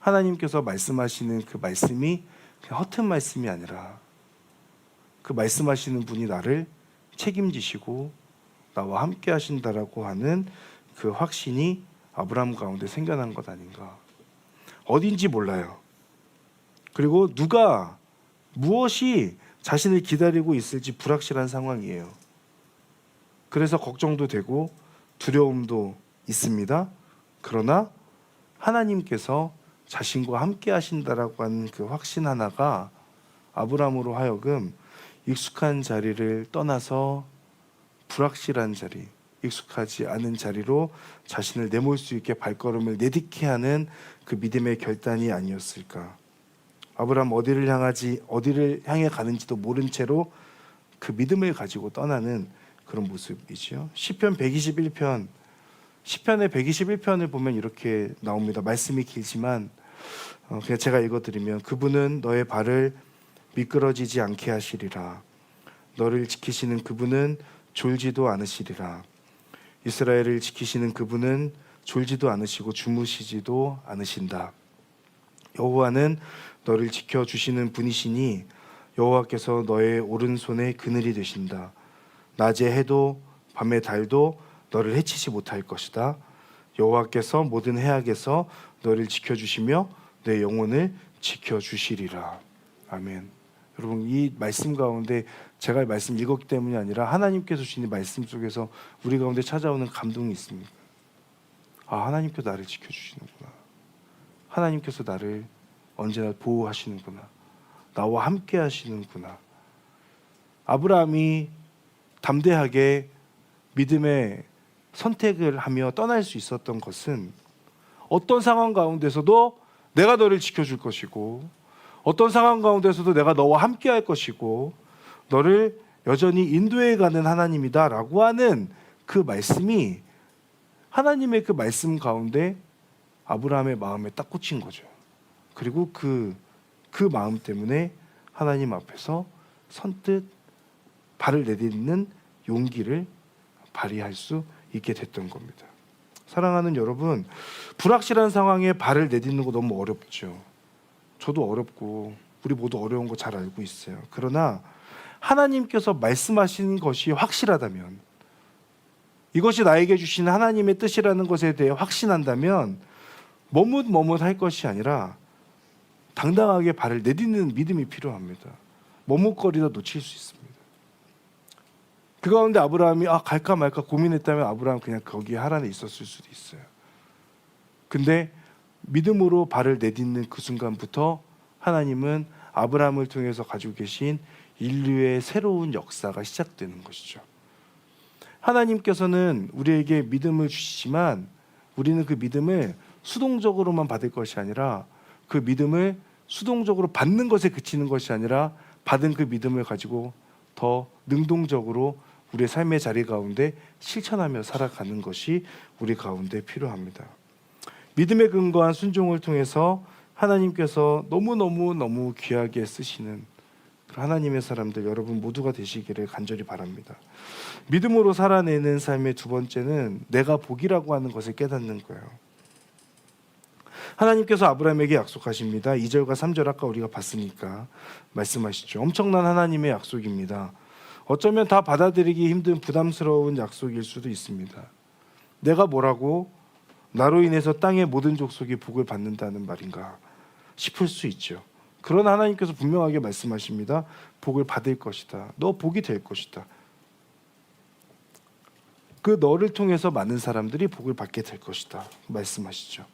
하나님께서 말씀하시는 그 말씀이 그냥 허튼 말씀이 아니라 그 말씀하시는 분이 나를 책임지시고 나와 함께 하신다라고 하는 그 확신이 아브라함 가운데 생겨난 것 아닌가. 어딘지 몰라요. 그리고 누가 무엇이 자신을 기다리고 있을지 불확실한 상황이에요. 그래서 걱정도 되고 두려움도 있습니다. 그러나 하나님께서 자신과 함께 하신다라고 하는 그 확신 하나가 아브라함으로 하여금 익숙한 자리를 떠나서 불확실한 자리, 익숙하지 않은 자리로 자신을 내몰 수 있게 발걸음을 내딛게 하는 그 믿음의 결단이 아니었을까. 아브라함 어디를 향해 가는지도 모른 채로 그 믿음을 가지고 떠나는 그런 모습이죠. 시편 121편, 시편의 121편을 보면 이렇게 나옵니다. 말씀이 길지만 그냥 제가 읽어드리면, 그분은 너의 발을 미끄러지지 않게 하시리라. 너를 지키시는 그분은 졸지도 않으시리라. 이스라엘을 지키시는 그분은 졸지도 않으시고 주무시지도 않으신다. 여호와는 너를 지켜주시는 분이시니 여호와께서 너의 오른손에 그늘이 되신다. 낮에 해도 밤에 달도 너를 해치지 못할 것이다. 여호와께서 모든 해악에서 너를 지켜주시며 내 영혼을 지켜주시리라. 아멘. 여러분, 이 말씀 가운데 제가 말씀 읽었기 때문이 아니라 하나님께서 주신 말씀 속에서 우리 가운데 찾아오는 감동이 있습니다. 아, 하나님께서 나를 지켜주시는구나. 하나님께서 나를 언제나 보호하시는구나. 나와 함께 하시는구나. 아브라함이 담대하게 믿음의 선택을 하며 떠날 수 있었던 것은 어떤 상황 가운데서도 내가 너를 지켜줄 것이고, 어떤 상황 가운데서도 내가 너와 함께 할 것이고, 너를 여전히 인도해 가는 하나님이다 라고 하는 그 말씀이, 하나님의 그 말씀 가운데 아브라함의 마음에 딱 꽂힌 거죠. 그리고 그 마음 때문에 하나님 앞에서 선뜻 발을 내딛는 용기를 발휘할 수 있게 됐던 겁니다. 사랑하는 여러분, 불확실한 상황에 발을 내딛는 거 너무 어렵죠. 저도 어렵고 우리 모두 어려운 거 잘 알고 있어요. 그러나 하나님께서 말씀하신 것이 확실하다면, 이것이 나에게 주신 하나님의 뜻이라는 것에 대해 확신한다면 머뭇할 것이 아니라 당당하게 발을 내딛는 믿음이 필요합니다. 머뭇거리다 놓칠 수 있습니다. 그 가운데 아브라함이 갈까 말까 고민했다면 아브라함 그냥 거기에 하란에 있었을 수도 있어요. 근데 믿음으로 발을 내딛는 그 순간부터 하나님은 아브라함을 통해서 가지고 계신 인류의 새로운 역사가 시작되는 것이죠. 하나님께서는 우리에게 믿음을 주시지만 우리는 그 믿음을 수동적으로만 받을 것이 아니라, 그 믿음을 수동적으로 받는 것에 그치는 것이 아니라 받은 그 믿음을 가지고 더 능동적으로 우리의 삶의 자리 가운데 실천하며 살아가는 것이 우리 가운데 필요합니다. 믿음에 근거한 순종을 통해서 하나님께서 너무 귀하게 쓰시는 하나님의 사람들 여러분 모두가 되시기를 간절히 바랍니다. 믿음으로 살아내는 삶의 두 번째는 내가 복이라고 하는 것을 깨닫는 거예요. 하나님께서 아브라함에게 약속하십니다. 2절과 3절 아까 우리가 봤으니까 말씀하시죠. 엄청난 하나님의 약속입니다. 어쩌면 다 받아들이기 힘든 부담스러운 약속일 수도 있습니다. 내가 뭐라고 나로 인해서 땅의 모든 족속이 복을 받는다는 말인가 싶을 수 있죠. 그러나 하나님께서 분명하게 말씀하십니다. 복을 받을 것이다. 너 복이 될 것이다. 그 너를 통해서 많은 사람들이 복을 받게 될 것이다 말씀하시죠.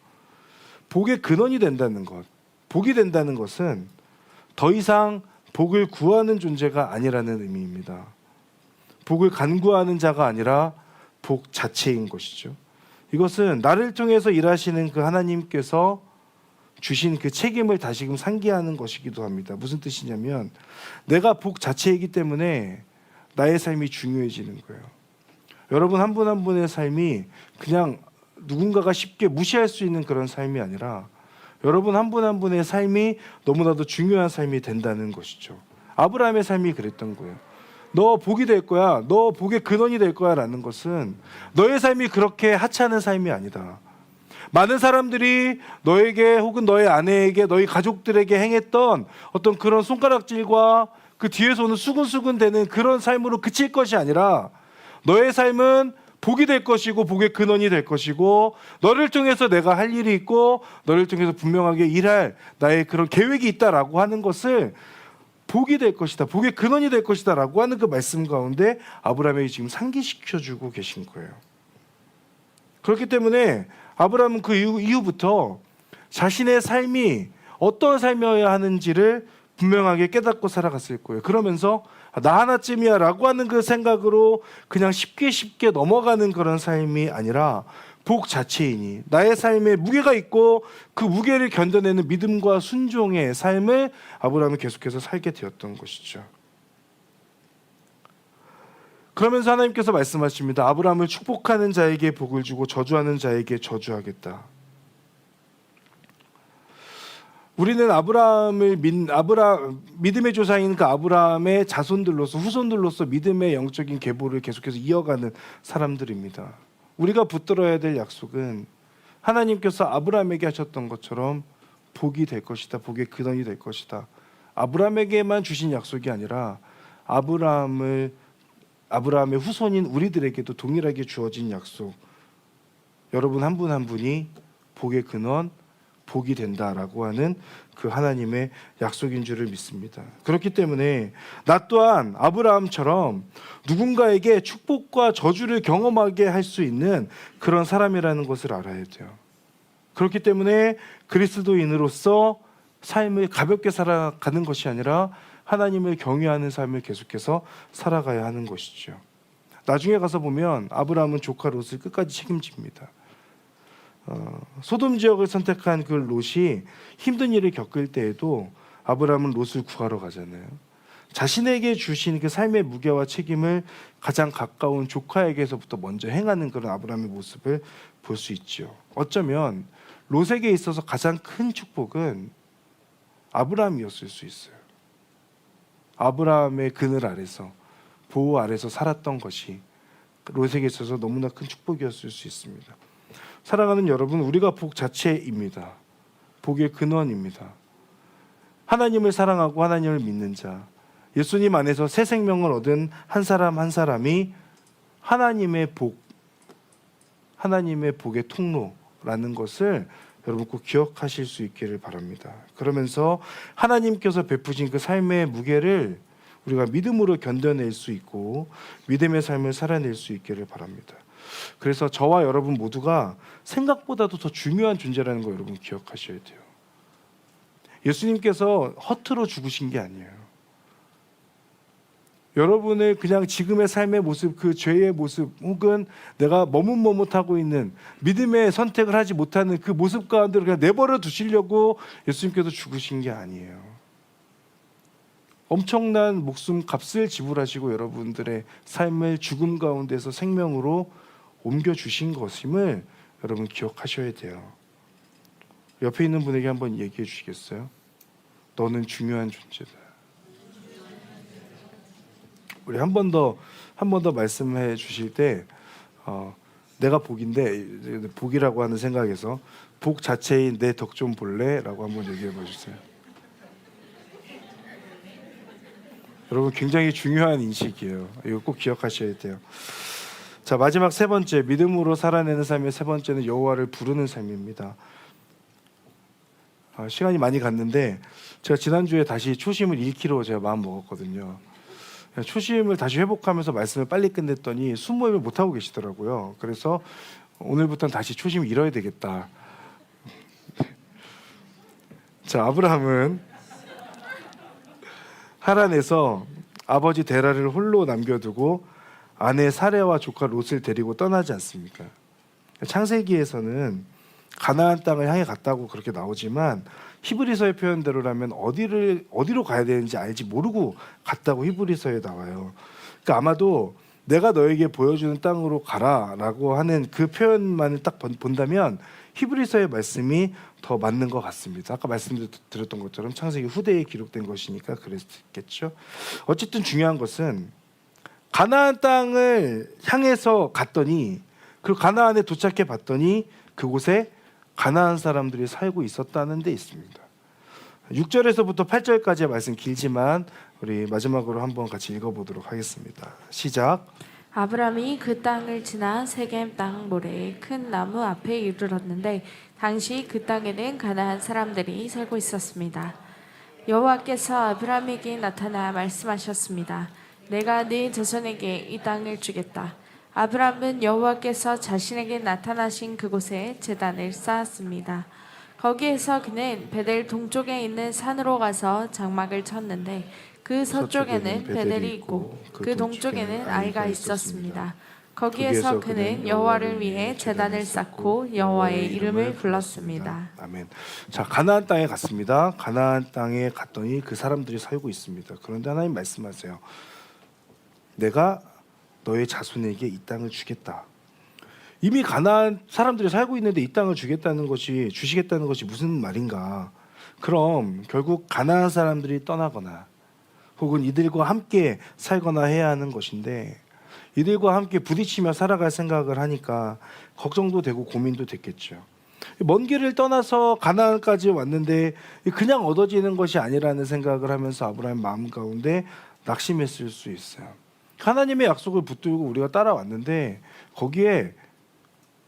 복의 근원이 된다는 것, 복이 된다는 것은 더 이상 복을 구하는 존재가 아니라는 의미입니다. 복을 간구하는 자가 아니라 복 자체인 것이죠. 이것은 나를 통해서 일하시는 그 하나님께서 주신 그 책임을 다시금 상기하는 것이기도 합니다. 무슨 뜻이냐면 내가 복 자체이기 때문에 나의 삶이 중요해지는 거예요. 여러분 한 분 한 분의 삶이 그냥 누군가가 쉽게 무시할 수 있는 그런 삶이 아니라 여러분 한 분 한 분의 삶이 너무나도 중요한 삶이 된다는 것이죠. 아브라함의 삶이 그랬던 거예요. 너 복이 될 거야. 너 복의 근원이 될 거야 라는 것은 너의 삶이 그렇게 하찮은 삶이 아니다. 많은 사람들이 너에게 혹은 너의 아내에게 너희 가족들에게 행했던 어떤 그런 손가락질과 그 뒤에서 오는 수근수근 되는 그런 삶으로 그칠 것이 아니라 너의 삶은 복이 될 것이고 복의 근원이 될 것이고 너를 통해서 내가 할 일이 있고 너를 통해서 분명하게 일할 나의 그런 계획이 있다라고 하는 것을 복이 될 것이다. 복의 근원이 될 것이다 라고 하는 그 말씀 가운데 아브라함에게 지금 상기시켜주고 계신 거예요. 그렇기 때문에 아브라함은 그 이후부터 자신의 삶이 어떤 삶이어야 하는지를 분명하게 깨닫고 살아갔을 거예요. 그러면서 나 하나쯤이야 라고 하는 그 생각으로 그냥 쉽게 넘어가는 그런 삶이 아니라 복 자체이니 나의 삶에 무게가 있고 그 무게를 견뎌내는 믿음과 순종의 삶을 아브라함은 계속해서 살게 되었던 것이죠. 그러면서 하나님께서 말씀하십니다. 아브라함을 축복하는 자에게 복을 주고 저주하는 자에게 저주하겠다. 우리는 믿음의 조상인 그 아브라함의 자손들로서 후손들로서 믿음의 영적인 계보를 계속해서 이어가는 사람들입니다. 우리가 붙들어야 될 약속은 하나님께서 아브라함에게 하셨던 것처럼 복이 될 것이다. 복의 근원이 될 것이다. 아브라함에게만 주신 약속이 아니라 아브라함의 후손인 우리들에게도 동일하게 주어진 약속. 여러분 한 분 한 분이 복의 근원, 복이 된다라고 하는 그 하나님의 약속인 줄을 믿습니다. 그렇기 때문에 나 또한 아브라함처럼 누군가에게 축복과 저주를 경험하게 할 수 있는 그런 사람이라는 것을 알아야 돼요. 그렇기 때문에 그리스도인으로서 삶을 가볍게 살아가는 것이 아니라 하나님을 경외하는 삶을 계속해서 살아가야 하는 것이죠. 나중에 가서 보면 아브라함은 조카 롯을 끝까지 책임집니다. 소돔 지역을 선택한 그 롯이 힘든 일을 겪을 때에도 아브라함은 롯을 구하러 가잖아요. 자신에게 주신 그 삶의 무게와 책임을 가장 가까운 조카에게서부터 먼저 행하는 그런 아브라함의 모습을 볼 수 있죠. 어쩌면 롯에게 있어서 가장 큰 축복은 아브라함이었을 수 있어요. 아브라함의 그늘 아래서 보호 아래서 살았던 것이 롯에게 있어서 너무나 큰 축복이었을 수 있습니다. 사랑하는 여러분, 우리가 복 자체입니다. 복의 근원입니다. 하나님을 사랑하고 하나님을 믿는 자, 예수님 안에서 새 생명을 얻은 한 사람 한 사람이 하나님의 복의 통로라는 것을 여러분 꼭 기억하실 수 있기를 바랍니다. 그러면서 하나님께서 베푸신 그 삶의 무게를 우리가 믿음으로 견뎌낼 수 있고 믿음의 삶을 살아낼 수 있기를 바랍니다. 그래서 저와 여러분 모두가 생각보다도 더 중요한 존재라는 거 여러분 기억하셔야 돼요. 예수님께서 허투루 죽으신 게 아니에요. 여러분을 그냥 지금의 삶의 모습, 그 죄의 모습 혹은 내가 머뭇머뭇하고 있는 믿음의 선택을 하지 못하는 그 모습 가운데로 그냥 내버려 두시려고 예수님께서 죽으신 게 아니에요. 엄청난 목숨 값을 지불하시고 여러분들의 삶을 죽음 가운데서 생명으로 옮겨주신 것임을 여러분 기억하셔야 돼요. 옆에 있는 분에게 한번 얘기해 주시겠어요? 너는 중요한 존재다. 우리 한 번 더 말씀해 주실 때 내가 복인데 복이라고 하는 생각에서 복 자체인 내 덕 좀 볼래라고 한번 얘기해 봐 주세요. 여러분 굉장히 중요한 인식이에요. 이거 꼭 기억하셔야 돼요. 자, 마지막 세 번째, 믿음으로 살아내는 삶의 세 번째는 여호와를 부르는 삶입니다. 시간이 많이 갔는데 제가 지난주에 다시 초심을 잃기로 제가 마음 먹었거든요. 초심을 다시 회복하면서 말씀을 빨리 끝냈더니 순모임을 못하고 계시더라고요. 그래서 오늘부터는 다시 초심을 잃어야 되겠다. 자, 아브라함은 하란에서 아버지 데라를 홀로 남겨두고 아내 사레와 조카 롯을 데리고 떠나지 않습니까? 창세기에서는 가나안 땅을 향해 갔다고 그렇게 나오지만 히브리서의 표현대로라면 어디로 가야 되는지 알지 모르고 갔다고 히브리서에 나와요. 그러니까 아마도 내가 너에게 보여주는 땅으로 가라라고 하는 그 표현만을 딱 본다면 히브리서의 말씀이 더 맞는 것 같습니다. 아까 말씀드렸던 것처럼 창세기 후대에 기록된 것이니까 그랬겠죠. 어쨌든 중요한 것은 가나안 땅을 향해서 갔더니, 그리고 가나안에 도착해 봤더니 그곳에 가나안 사람들이 살고 있었다는 데 있습니다. 6절에서부터 8절까지의 말씀 길지만 우리 마지막으로 한번 같이 읽어보도록 하겠습니다. 시작. 아브람이 그 땅을 지나 세겜 땅 모래의 큰 나무 앞에 이르렀는데 당시 그 땅에는 가나안 사람들이 살고 있었습니다. 여호와께서 아브람에게 나타나 말씀하셨습니다. 내가 네 자손에게 이 땅을 주겠다. 아브람은 여호와께서 자신에게 나타나신 그곳에 제단을 쌓았습니다. 거기에서 그는 베델 동쪽에 있는 산으로 가서 장막을 쳤는데 그 서쪽에는 베델이 있고 그 동쪽에는 아이가 있었습니다. 거기에서 그는 여호와를 위해 제단을 쌓고 여호와의 이름을 불렀습니다. 아멘. 자, 가나안 땅에 갔습니다. 가나안 땅에 갔더니 그 사람들이 살고 있습니다. 그런데 하나님 말씀하세요. 내가 너의 자손에게 이 땅을 주겠다. 이미 가나안 사람들이 살고 있는데 이 땅을 주시겠다는 것이 무슨 말인가? 그럼 결국 가나안 사람들이 떠나거나 혹은 이들과 함께 살거나 해야 하는 것인데, 이들과 함께 부딪히며 살아갈 생각을 하니까 걱정도 되고 고민도 됐겠죠. 먼 길을 떠나서 가나안까지 왔는데 그냥 얻어지는 것이 아니라는 생각을 하면서 아브라함 마음 가운데 낙심했을 수 있어요. 하나님의 약속을 붙들고 우리가 따라왔는데 거기에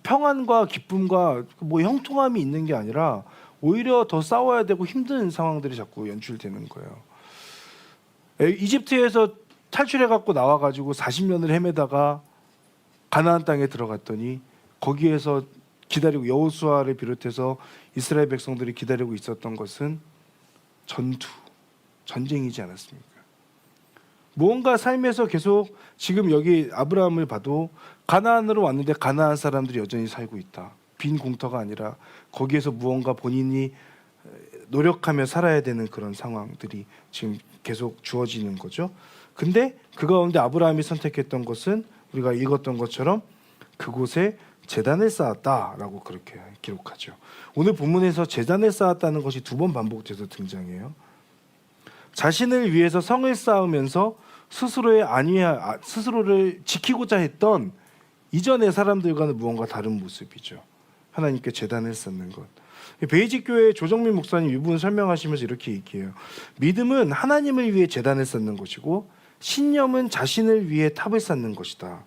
평안과 기쁨과 형통함이 있는 게 아니라 오히려 더 싸워야 되고 힘든 상황들이 자꾸 연출되는 거예요. 이집트에서 탈출해 갖고 나와 가지고 40년을 헤매다가 가나안 땅에 들어갔더니 거기에서 기다리고, 여호수아를 비롯해서 이스라엘 백성들이 기다리고 있었던 것은 전쟁이지 않았습니까? 무언가 삶에서 계속, 지금 여기 아브라함을 봐도 가나안으로 왔는데 가나안 사람들이 여전히 살고 있다. 빈 공터가 아니라 거기에서 무언가 본인이 노력하며 살아야 되는 그런 상황들이 지금 계속 주어지는 거죠. 근데 그 가운데 아브라함이 선택했던 것은 우리가 읽었던 것처럼 그곳에 제단을 쌓았다라고 그렇게 기록하죠. 오늘 본문에서 제단을 쌓았다는 것이 2번 반복돼서 등장해요. 자신을 위해서 성을 쌓으면서 스스로를 지키고자 했던 이전의 사람들과는 무언가 다른 모습이죠. 하나님께 제단을 쌓는 것. 베이직 교회 조정민 목사님 이 부분 설명하시면서 이렇게 얘기해요. 믿음은 하나님을 위해 제단을 쌓는 것이고 신념은 자신을 위해 탑을 쌓는 것이다.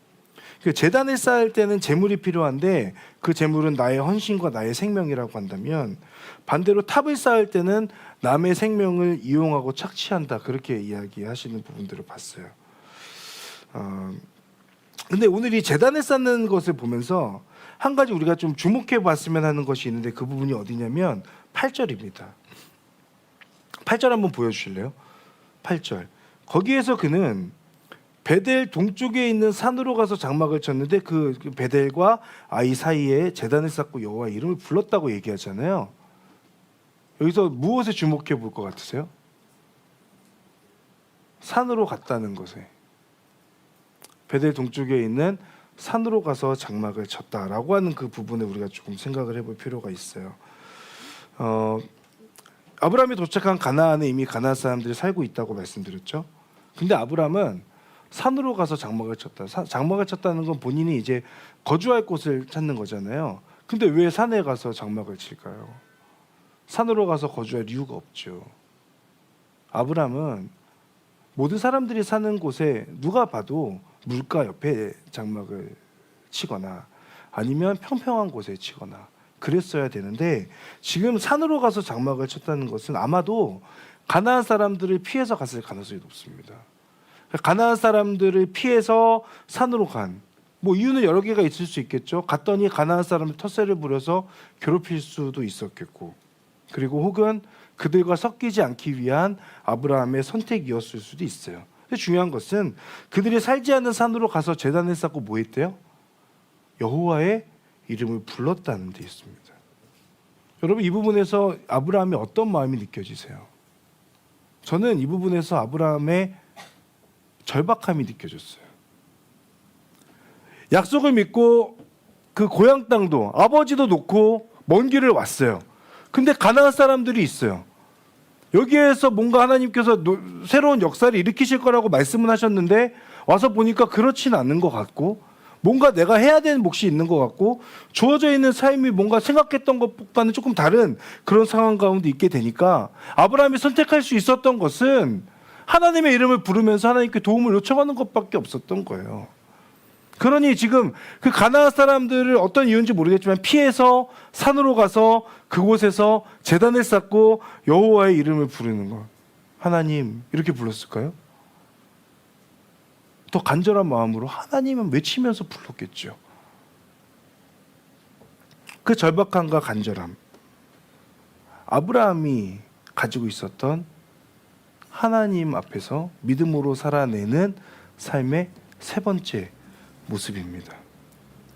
제단을 쌓을 때는 재물이 필요한데 그 재물은 나의 헌신과 나의 생명이라고 한다면, 반대로 탑을 쌓을 때는 남의 생명을 이용하고 착취한다, 그렇게 이야기하시는 부분들을 봤어요. 근데 오늘 이 제단을 쌓는 것을 보면서 한 가지 우리가 좀 주목해 봤으면 하는 것이 있는데 그 부분이 어디냐면 8절입니다. 8절 한번 보여주실래요? 8절. 거기에서 그는 베델 동쪽에 있는 산으로 가서 장막을 쳤는데 그 베델과 아이 사이에 제단을 쌓고 여호와의 이름을 불렀다고 얘기하잖아요. 여기서 무엇에 주목해 볼 것 같으세요? 산으로 갔다는 것에. 베델 동쪽에 있는 산으로 가서 장막을 쳤다라고 하는 그 부분에 우리가 조금 생각을 해볼 필요가 있어요. 아브라함이 도착한 가나안에 이미 가나안 사람들이 살고 있다고 말씀드렸죠. 근데 아브라함은 산으로 가서 장막을 쳤다. 장막을 쳤다는 건 본인이 이제 거주할 곳을 찾는 거잖아요. 근데 왜 산에 가서 장막을 칠까요? 산으로 가서 거주할 이유가 없죠. 아브라함은 모든 사람들이 사는 곳에 누가 봐도 물가 옆에 장막을 치거나 아니면 평평한 곳에 치거나 그랬어야 되는데, 지금 산으로 가서 장막을 쳤다는 것은 아마도 가나안 사람들을 피해서 갔을 가능성이 높습니다. 가나안 사람들을 피해서 산으로 간, 이유는 여러 개가 있을 수 있겠죠. 갔더니 가나안 사람들 텃세를 부려서 괴롭힐 수도 있었겠고, 그리고 혹은 그들과 섞이지 않기 위한 아브라함의 선택이었을 수도 있어요. 근데 중요한 것은 그들이 살지 않는 산으로 가서 제단을 쌓고 뭐 했대요? 여호와의 이름을 불렀다는 데 있습니다. 여러분, 이 부분에서 아브라함의 어떤 마음이 느껴지세요? 저는 이 부분에서 아브라함의 절박함이 느껴졌어요. 약속을 믿고 그 고향 땅도 아버지도 놓고 먼 길을 왔어요. 근데 가나안 사람들이 있어요. 여기에서 뭔가 하나님께서 새로운 역사를 일으키실 거라고 말씀은 하셨는데 와서 보니까 그렇진 않은 것 같고 뭔가 내가 해야 되는 몫이 있는 것 같고 주어져 있는 삶이 뭔가 생각했던 것보다는 조금 다른 그런 상황 가운데 있게 되니까 아브라함이 선택할 수 있었던 것은 하나님의 이름을 부르면서 하나님께 도움을 요청하는 것밖에 없었던 거예요. 그러니 지금 그 가나안 사람들을 어떤 이유인지 모르겠지만 피해서 산으로 가서 그곳에서 제단을 쌓고 여호와의 이름을 부르는 것. 하나님 이렇게 불렀을까요? 더 간절한 마음으로 하나님은 외치면서 불렀겠죠. 그 절박함과 간절함, 아브라함이 가지고 있었던 하나님 앞에서 믿음으로 살아내는 삶의 세 번째 모습입니다.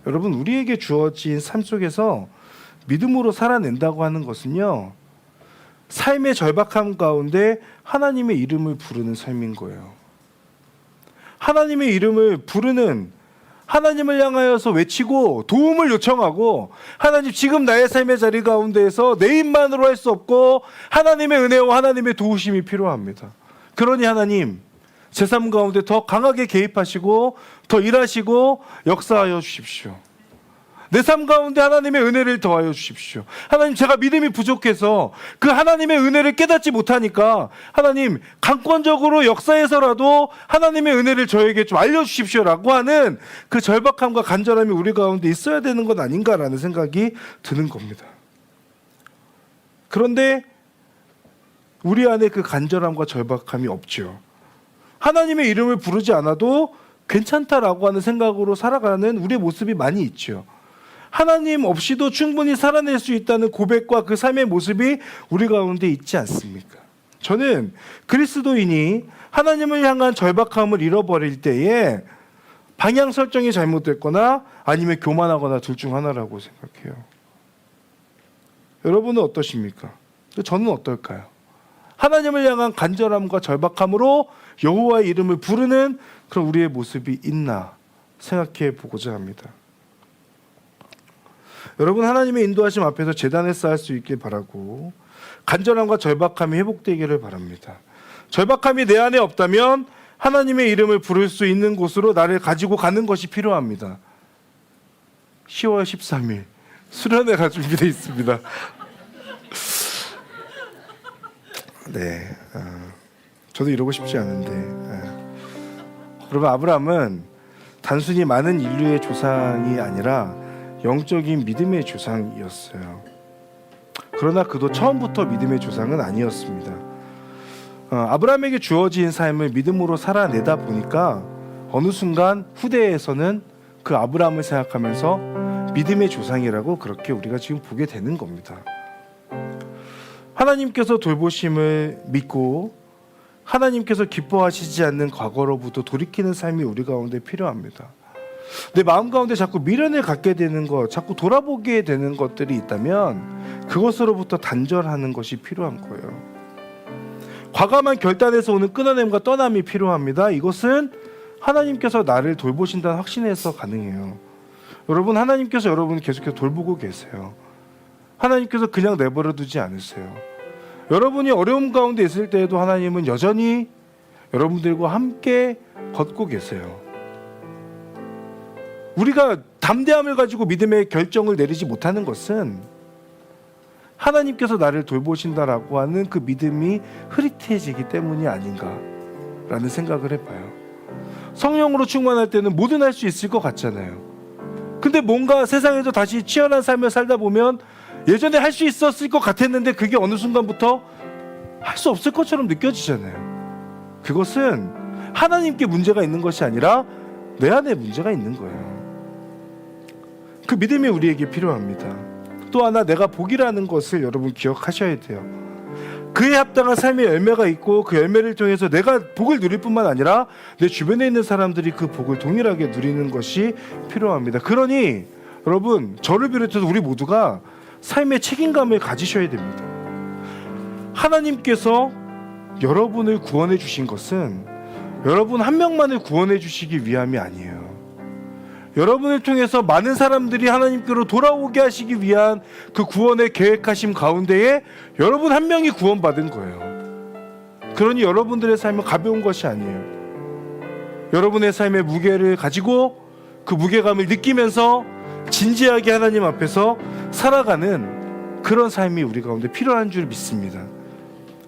여러분, 우리에게 주어진 삶 속에서 믿음으로 살아낸다고 하는 것은요, 삶의 절박함 가운데 하나님의 이름을 부르는 삶인 거예요. 하나님의 이름을 부르는, 하나님을 향하여서 외치고 도움을 요청하고, 하나님 지금 나의 삶의 자리 가운데에서 내 힘만으로 할 수 없고 하나님의 은혜와 하나님의 도우심이 필요합니다. 그러니 하나님, 제 삶 가운데 더 강하게 개입하시고 더 일하시고 역사하여 주십시오. 내 삶 가운데 하나님의 은혜를 더하여 주십시오. 하나님, 제가 믿음이 부족해서 그 하나님의 은혜를 깨닫지 못하니까 하나님 강권적으로 역사해서라도 하나님의 은혜를 저에게 좀 알려주십시오라고 하는 그 절박함과 간절함이 우리 가운데 있어야 되는 것 아닌가라는 생각이 드는 겁니다. 그런데 우리 안에 그 간절함과 절박함이 없죠. 하나님의 이름을 부르지 않아도 괜찮다라고 하는 생각으로 살아가는 우리의 모습이 많이 있죠. 하나님 없이도 충분히 살아낼 수 있다는 고백과 그 삶의 모습이 우리 가운데 있지 않습니까? 저는 그리스도인이 하나님을 향한 절박함을 잃어버릴 때에 방향 설정이 잘못됐거나 아니면 교만하거나 둘 중 하나라고 생각해요. 여러분은 어떠십니까? 저는 어떨까요? 하나님을 향한 간절함과 절박함으로 여호와의 이름을 부르는 그런 우리의 모습이 있나 생각해 보고자 합니다. 여러분, 하나님의 인도하심 앞에서 제단을 쌓을 수 있길 바라고 간절함과 절박함이 회복되기를 바랍니다. 절박함이 내 안에 없다면 하나님의 이름을 부를 수 있는 곳으로 나를 가지고 가는 것이 필요합니다. 10월 13일 수련회가 준비되어 있습니다. 네, 저도 이러고 싶지 않은데, 여러분, 아브라함은 단순히 많은 인류의 조상이 아니라 영적인 믿음의 조상이었어요. 그러나 그도 처음부터 믿음의 조상은 아니었습니다. 아브라함에게 주어진 삶을 믿음으로 살아내다 보니까 어느 순간 후대에서는 그 아브라함을 생각하면서 믿음의 조상이라고 그렇게 우리가 지금 보게 되는 겁니다. 하나님께서 돌보심을 믿고 하나님께서 기뻐하시지 않는 과거로부터 돌이키는 삶이 우리 가운데 필요합니다. 내 마음 가운데 자꾸 미련을 갖게 되는 것, 자꾸 돌아보게 되는 것들이 있다면 그것으로부터 단절하는 것이 필요한 거예요. 과감한 결단에서 오는 끊어냄과 떠남이 필요합니다. 이것은 하나님께서 나를 돌보신다는 확신에서 가능해요. 여러분, 하나님께서 여러분을 계속해서 돌보고 계세요. 하나님께서 그냥 내버려 두지 않으세요. 여러분이 어려움 가운데 있을 때에도 하나님은 여전히 여러분들과 함께 걷고 계세요. 우리가 담대함을 가지고 믿음의 결정을 내리지 못하는 것은 하나님께서 나를 돌보신다라고 하는 그 믿음이 흐릿해지기 때문이 아닌가라는 생각을 해봐요. 성령으로 충만할 때는 뭐든 할 수 있을 것 같잖아요. 근데 뭔가 세상에서 다시 치열한 삶을 살다 보면 예전에 할 수 있었을 것 같았는데 그게 어느 순간부터 할 수 없을 것처럼 느껴지잖아요. 그것은 하나님께 문제가 있는 것이 아니라 내 안에 문제가 있는 거예요. 그 믿음이 우리에게 필요합니다. 또 하나, 내가 복이라는 것을 여러분 기억하셔야 돼요. 그에 합당한 삶의 열매가 있고 그 열매를 통해서 내가 복을 누릴 뿐만 아니라 내 주변에 있는 사람들이 그 복을 동일하게 누리는 것이 필요합니다. 그러니 여러분, 저를 비롯해서 우리 모두가 삶의 책임감을 가지셔야 됩니다. 하나님께서 여러분을 구원해 주신 것은 여러분 한 명만을 구원해 주시기 위함이 아니에요. 여러분을 통해서 많은 사람들이 하나님께로 돌아오게 하시기 위한 그 구원의 계획하심 가운데에 여러분 한 명이 구원받은 거예요. 그러니 여러분들의 삶은 가벼운 것이 아니에요. 여러분의 삶의 무게를 가지고 그 무게감을 느끼면서 진지하게 하나님 앞에서 살아가는 그런 삶이 우리 가운데 필요한 줄 믿습니다.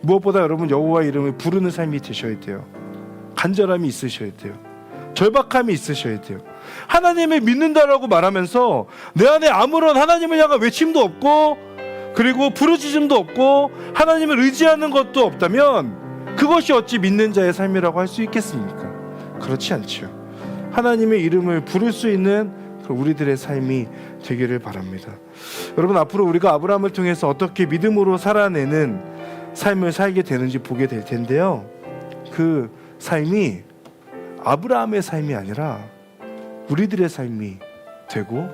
무엇보다 여러분 여호와 이름을 부르는 삶이 되셔야 돼요. 간절함이 있으셔야 돼요. 절박함이 있으셔야 돼요. 하나님을 믿는다라고 말하면서 내 안에 아무런 하나님을 향한 외침도 없고 그리고 부르짖음도 없고 하나님을 의지하는 것도 없다면 그것이 어찌 믿는 자의 삶이라고 할 수 있겠습니까? 그렇지 않죠. 하나님의 이름을 부를 수 있는 우리들의 삶이 되기를 바랍니다. 여러분, 앞으로 우리가 아브라함을 통해서 어떻게 믿음으로 살아내는 삶을 살게 되는지 보게 될 텐데요, 그 삶이 아브라함의 삶이 아니라 우리들의 삶이 되고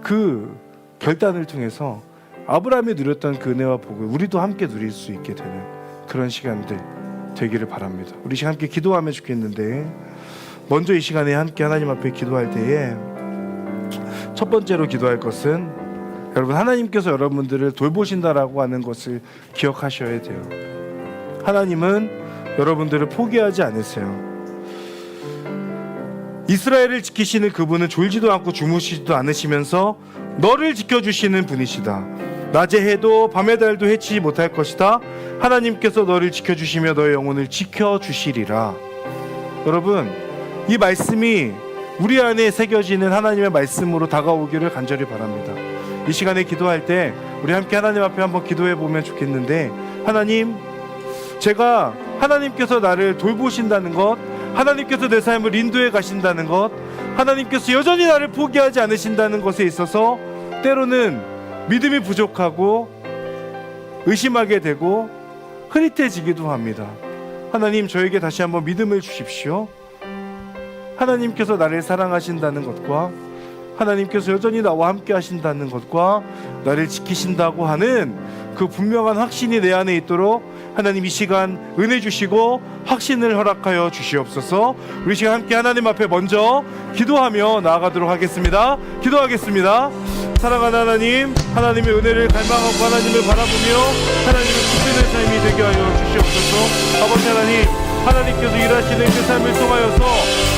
그 결단을 통해서 아브라함이 누렸던 그 은혜와 복을 우리도 함께 누릴 수 있게 되는 그런 시간들 되기를 바랍니다. 우리 시간 함께 기도하면 좋겠는데, 먼저 이 시간에 함께 하나님 앞에 기도할 때에 첫 번째로 기도할 것은 여러분, 하나님께서 여러분들을 돌보신다라고 하는 것을 기억하셔야 돼요. 하나님은 여러분들을 포기하지 않으세요. 이스라엘을 지키시는 그분은 졸지도 않고 주무시지도 않으시면서 너를 지켜주시는 분이시다. 낮의 해도 밤의 달도 해치지 못할 것이다. 하나님께서 너를 지켜주시며 너의 영혼을 지켜주시리라. 여러분, 이 말씀이 우리 안에 새겨지는 하나님의 말씀으로 다가오기를 간절히 바랍니다. 이 시간에 기도할 때 우리 함께 하나님 앞에 한번 기도해 보면 좋겠는데, 하나님, 제가 하나님께서 나를 돌보신다는 것, 하나님께서 내 삶을 인도해 가신다는 것, 하나님께서 여전히 나를 포기하지 않으신다는 것에 있어서 때로는 믿음이 부족하고 의심하게 되고 흐릿해지기도 합니다. 하나님, 저에게 다시 한번 믿음을 주십시오. 하나님께서 나를 사랑하신다는 것과 하나님께서 여전히 나와 함께 하신다는 것과 나를 지키신다고 하는 그 분명한 확신이 내 안에 있도록 하나님 이 시간 은혜 주시고 확신을 허락하여 주시옵소서. 우리 시간 함께 하나님 앞에 먼저 기도하며 나아가도록 하겠습니다. 기도하겠습니다. 사랑하는 하나님, 하나님의 은혜를 갈망하고 하나님을 바라보며 하나님을 붙드는 삶이 되게 하여 주시옵소서. 아버지 하나님, 하나님께서 일하시는 그 삶을 통하여서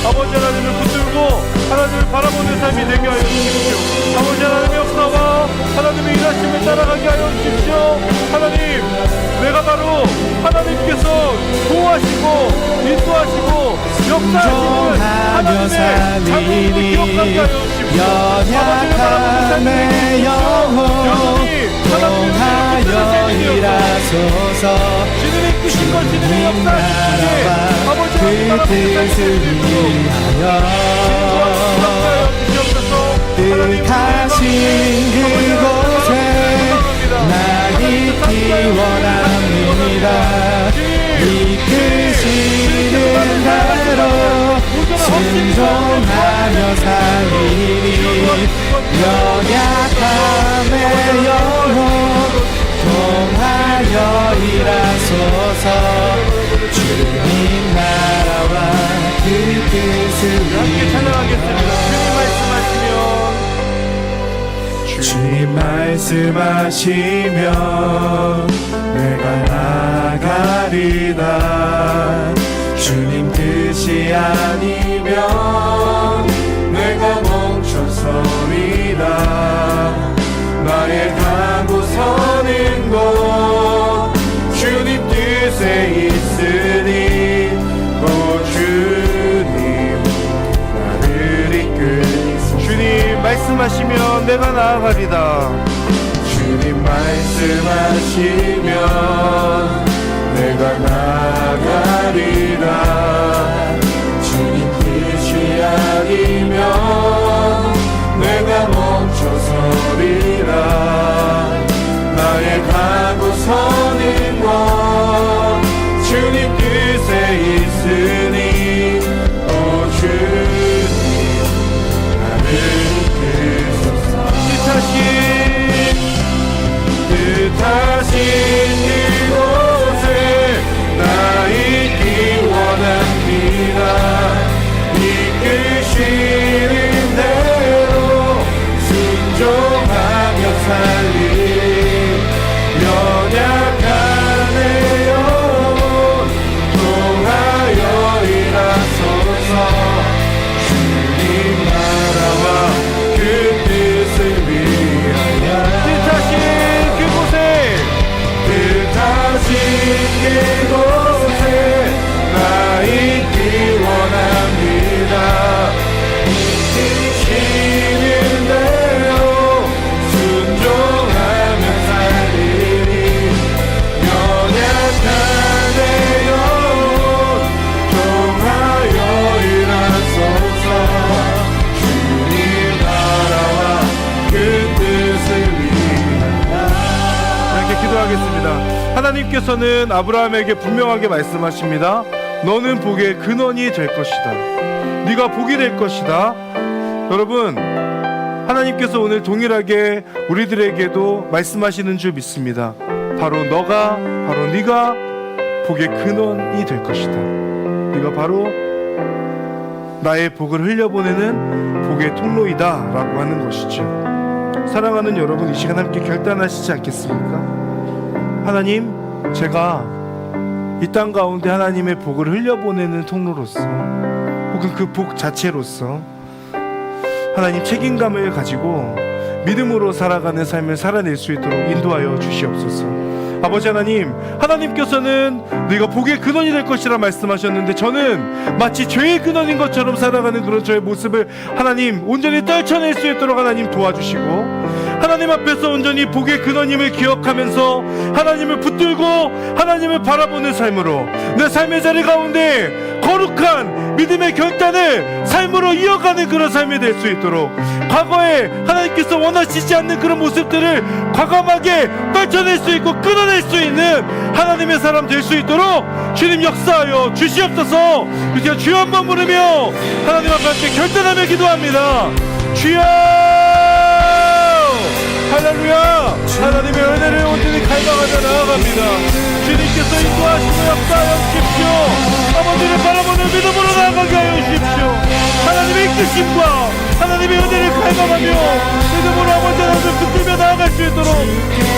아버지 하나님을 붙들고 하나님을 바라보는 삶이 되게 하여 주십시오. 아버지 하나님의 역사와 하나님의 일하심을 따라가게 하여 주십시오. 하나님, 내가 바로 하나님께서 도와하시고 인도하시고 역사하시는 하나님의 자비를 기억하게 하여 주십시오. 연약함의 영혼 통하여 일하소서. 주님 나라와 그 뜻을 위하여 뜻하신 그곳에 나 있기 원합니다. 이끄시는 대로 순종하며 살리니 연약함의 영혼 통하여 일하소서. 주님 나라와 그 뜻을 위하여 주님 말씀하시면 내가 나가리다. 주님 뜻이 아니면 내가 멈춰서리다. 나의 가고 서는 곳 주님 뜻에 있으니 오 주님 나를 이끌리소서. 주님 말씀하시면 내가 나아가리다. 주님 말씀하시면 내가 나아가리다. 주님 뜻이 아니면 내가 멈춰서리라. 나의 가고 서는 곳 주님 뜻에 있으니 오 주님 나를 이끌소서. 뜻하신 그곳에 나 있기 원합니다. 이끄시는 대 기도하겠습니다. 하나님께서는 아브라함에게 분명하게 말씀하십니다. 너는 복의 근원이 될 것이다. 네가 복이 될 것이다. 여러분, 하나님께서 오늘 동일하게 우리들에게도 말씀하시는 줄 믿습니다. 바로 네가 복의 근원이 될 것이다. 네가 바로 나의 복을 흘려보내는 복의 통로이다 라고 하는 것이죠. 사랑하는 여러분, 이 시간 함께 결단하시지 않겠습니까? 하나님, 제가 이 땅 가운데 하나님의 복을 흘려보내는 통로로서 혹은 그 복 자체로서 하나님 책임감을 가지고 믿음으로 살아가는 삶을 살아낼 수 있도록 인도하여 주시옵소서. 아버지 하나님, 하나님께서는 네가 복의 근원이 될 것이라 말씀하셨는데 저는 마치 죄의 근원인 것처럼 살아가는 그런 저의 모습을 하나님 온전히 떨쳐낼 수 있도록 하나님 도와주시고, 하나님 앞에서 온전히 복의 근원임을 기억하면서 하나님을 붙들고 하나님을 바라보는 삶으로 내 삶의 자리 가운데 거룩한 믿음의 결단을 삶으로 이어가는 그런 삶이 될 수 있도록, 과거에 하나님께서 원하시지 않는 그런 모습들을 과감하게 떨쳐낼 수 있고 끊어낼 수 있는 하나님의 사람 될 수 있도록 주님 역사하여 주시옵소서. 그래서 주여 한번 부르며 하나님 앞에 함께 결단하며 기도합니다. 주여, 할렐루야. 하나님의 은혜를 온전히 갈망하며 나아갑니다. 주님께서 인도하시고 역사하여 주십시오. 아버지를 바라보는 믿음으로 나아가게 하여 주십시오. 하나님의 이끄심과 하나님의 은혜를 갈망하며 믿음으로 아버지 하나님을 붙들며 나아갈 수 있도록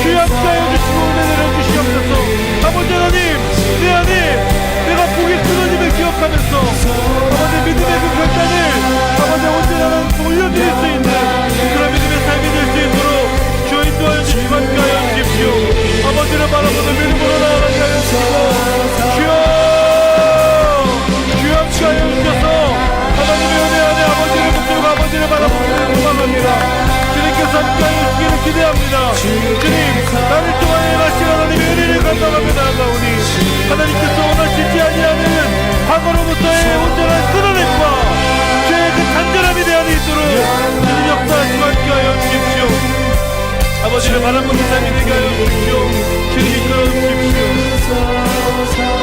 주여 함께하여 주시고 은혜를 주시옵소서. 아버지 하나님, 내 안에 내가 복의 근원임을 기억하면서 아버지 믿음의 그 결단을 아버지 언제나 올려드릴 수 있는 그런 믿음의 삶이 될 수 있도록 주여 인도하여 주시고 함께하여 주십시오. 아버지를 바라보는 믿음으로 나아가게 하여 주시고 주여 함께하여 주셔서 하나님의 은혜 안에 아버지를 붙들고 아버지를 바라보기를 소망합니다. 주님께서 함께하여 주시기를 기대합니다. 주님, 나를 통하여 행하신 하나님의 은혜를 감당하며 나아가오니 하나님께서 원하시지 아니하는 과거로부터의 온전한 끊어냄과 죄의 그 단절함이 내 안에 있도록 주님 역사하시고 함께하여 주십시오. 아버지를 바라보는 삶이 되게 하여 주십시오. 주님 이끌어 주십시오.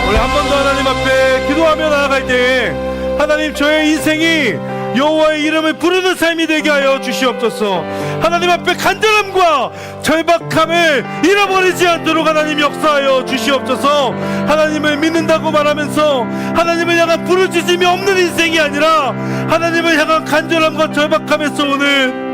우리 한 번 더 하나님 앞에 기도하며 나아갈 때에 하나님, 저의 인생이 여호와의 이름을 부르는 삶이 되게 하여 주시옵소서. 하나님 앞에 간절함과 절박함을 잃어버리지 않도록 하나님 역사하여 주시옵소서. 하나님을 믿는다고 말하면서 하나님을 향한 부르짖음이 없는 인생이 아니라 하나님을 향한 간절함과 절박함에서 오는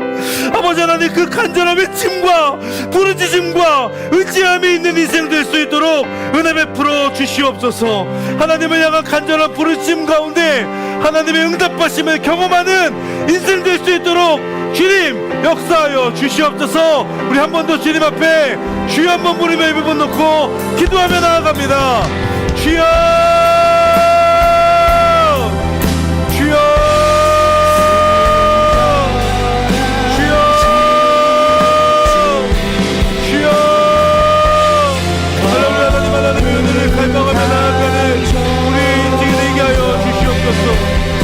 아버지 하나님, 그 간절한 외침과 부르짖음과 의지함이 있는 인생 될 수 있도록 은혜 베풀어 주시옵소서. 하나님을 향한 간절한 부르짖음 가운데 하나님의 응답하심을 경험하는 인생 될 수 있도록 주님 역사하여 주시옵소서. 우리 한 번 더 주님 앞에 주여 한번 부르며 입을 번 놓고 기도하며 나아갑니다. 주여, 주여, 갈망하며 나아가는 우리 인생이 되게 하여 주시옵소서.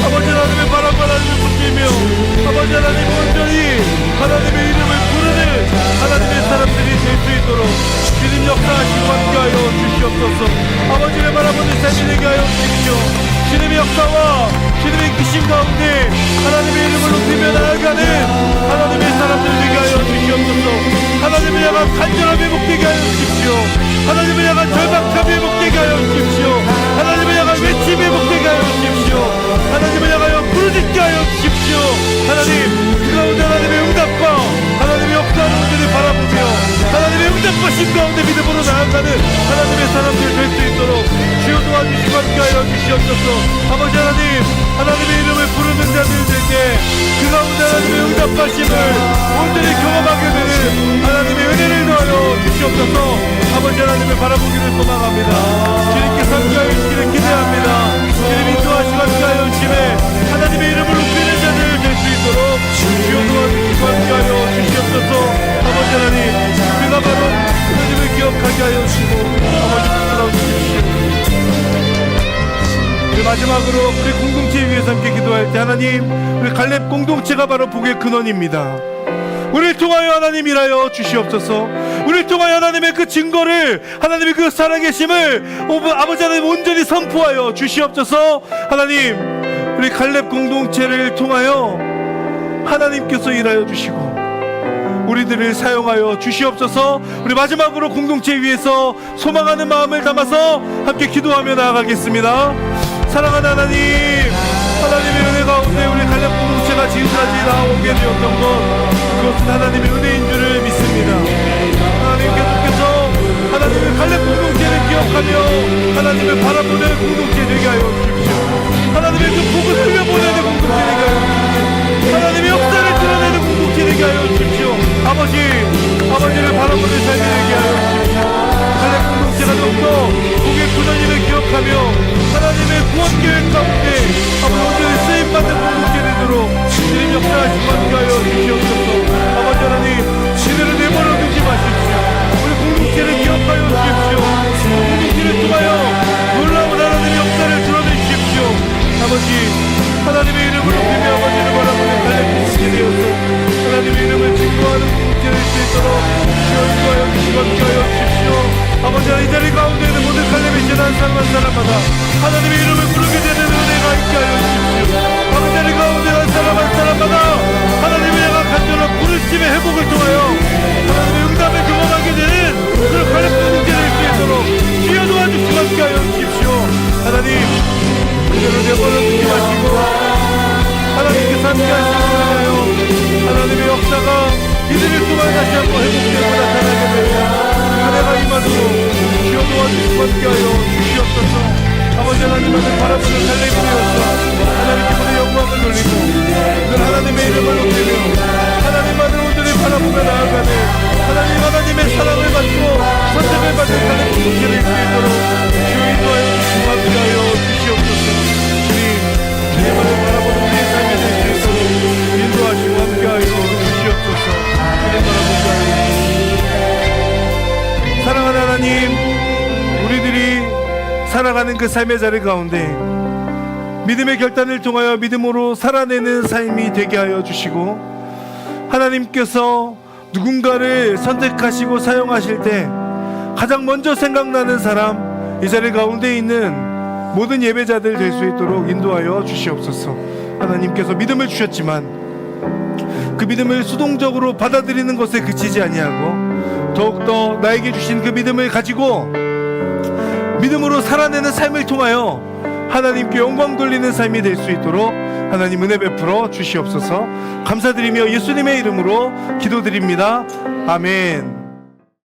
아버지 하나님의 바람과 하나님을 붙들며 아버지 하나님 온전히 하나님의 이름을 부르는 하나님의 사람들이 될 수 있도록 주님 역사하시고 함께하여 주시옵소서. 아버지를 바라보는 삶이 되게 하여 주십시오. 주님의 역사와 주님의 기심 가운데 하나님의 이름을 높이며 나아가는 하나님의 사람들 되게 하여 주시옵소서. 하나님을 향한 간절함이 회복되게 하여 주십시오. 하나님을 향한 절박함이 회복되게 하여 주십시오. 하나님을 향한 외침이 회복되게 하여 주십시오. 하나님을 향하여 부르짖게 하여 주십시오. 하나님, 그 가운데 하나님의 응답과 하나님의 역사를 온전히 바라보며 하나님의 응답하신 가운데 믿음으로 나아가는 하나님의 사람들 될 수 있도록 주여 도와주시고 함께하여 주시옵소서. 아버지 하나님, 하나님의 이름을 부르는 자들 될 때 그 가운데 하나님의 응답하심을 온전히 경험하게 되는 하나님의 은혜를 더하여 주시옵소서. 아버지 하나님을 바라보기를 소망합니다. 주님께서 함께하여 주시기를 기대합니다. 주님 인도하시고 함께하여 주심에 하나님의 이름을 높이는 자들 될 수 있도록 주여 도와주시고 함께하여 주시옵소서. 아버지 하나님, 우리가 바로 하나님을 기억하게 하여 주시고 아버지 붙들어 주십시오. 우리 마지막으로 우리 공동체 위해서 함께 기도할 때 하나님, 우리 갈렙 공동체가 바로 복의 근원입니다. 우리를 통하여 하나님 일하여 주시옵소서. 우리를 통하여 하나님의 그 증거를, 하나님의 그 살아계심을 아버지 하나님 온전히 선포하여 주시옵소서. 하나님, 우리 갈렙 공동체를 통하여 하나님께서 일하여 주시고 우리들을 사용하여 주시옵소서. 우리 마지막으로 공동체 위해서 소망하는 마음을 담아서 함께 기도하며 나아가겠습니다. 사랑하는 하나님, 하나님의 은혜 가운데 우리 갈렙 공동체가 지금까지 나오게 되었던 것, 그것은 하나님의 은혜인 줄을 믿습니다. 하나님 계속해서 하나님의 갈렙 공동체를 기억하며 하나님을 바라보는 공동체 되게 하여 주십시오. 하나님의 그 복을 흘려보내는 공동체 되게 하여 주십시오. 하나님의 역사를 드러내는 공동체 되게 하여 주십시오. 아버지를 바라보는 삶이 되게 하여 주십시오. 갈렙 공동체가 더욱더 복의 구원을 기억하며 하나님의 구원 계획 가운데 아버지 온전히 쓰임받는 공동체 되도록 주님 역사하시고 함께 하여 주시옵소서. 아버지 하나님, 이들을 내버려 두지 마십시오. 우리 공동체를 기억하여 주십시오. 공동체를 통하여 놀라운 하나님의 역사를 드러내주십시오. 아버지, 하나님의 이름을 높이며 아버지를 바라보는 갈렙 공동체 되어서 하나님의 이름을 증거하는 공동체 될 수 있도록 주여 주시고 함께 하여 주십시오. 아버지, 이 자리 가운데 있는 모든 갈렙의 재단 사랑한 사람마다 하나님의 이름을 부르게 되는 은혜가 있게 하여 주십시오. 아버지, 이 자리 가운데 한 사람 한 사람마다 하나님의 향한 간절한 부르심의 회복을 통하여 하나님의 응답을 경험하게 되는 그런 갈렙 공동체 될 수 있도록 주여 도와주시고 함께 하여 주십시오. 하나님, 그들을 내버려 두지 마시고 하나님께서 함께 하시고 하나님의 역사가 이들을 통해 다시 한번 회복되고 나타나게 되며 은혜가 임하도록 주여 도와주시고 함께하여 주시옵소서. 아버지 하나님만을 바라보는 갈렙이 되어서 하나님께서 영광을 돌리고 늘 하나님의 이름을 높이며 하나님만을 온전히 바라보며 나아가는 하나님의 사랑을 받고 선택을 받는 갈렙 공동체를 수 있도록 주여 인도하여 주시고 함께하여 주시옵소서. 주님만을 바라보는 우리의 삶이 될 수 있도록 인도하시고 함께하여 주시옵소서. 주님 바라보며 사랑하는 하나님, 우리들이 살아가는 그 삶의 자리 가운데 믿음의 결단을 통하여 믿음으로 살아내는 삶이 되게 하여 주시고 하나님께서 누군가를 선택하시고 사용하실 때 가장 먼저 생각나는 사람, 이 자리 가운데 있는 모든 예배자들 될 수 있도록 인도하여 주시옵소서. 하나님께서 믿음을 주셨지만 그 믿음을 수동적으로 받아들이는 것에 그치지 아니하고 더욱더 나에게 주신 그 믿음을 가지고 믿음으로 살아내는 삶을 통하여 하나님께 영광 돌리는 삶이 될 수 있도록 하나님 은혜 베풀어 주시옵소서. 감사드리며 예수님의 이름으로 기도드립니다. 아멘.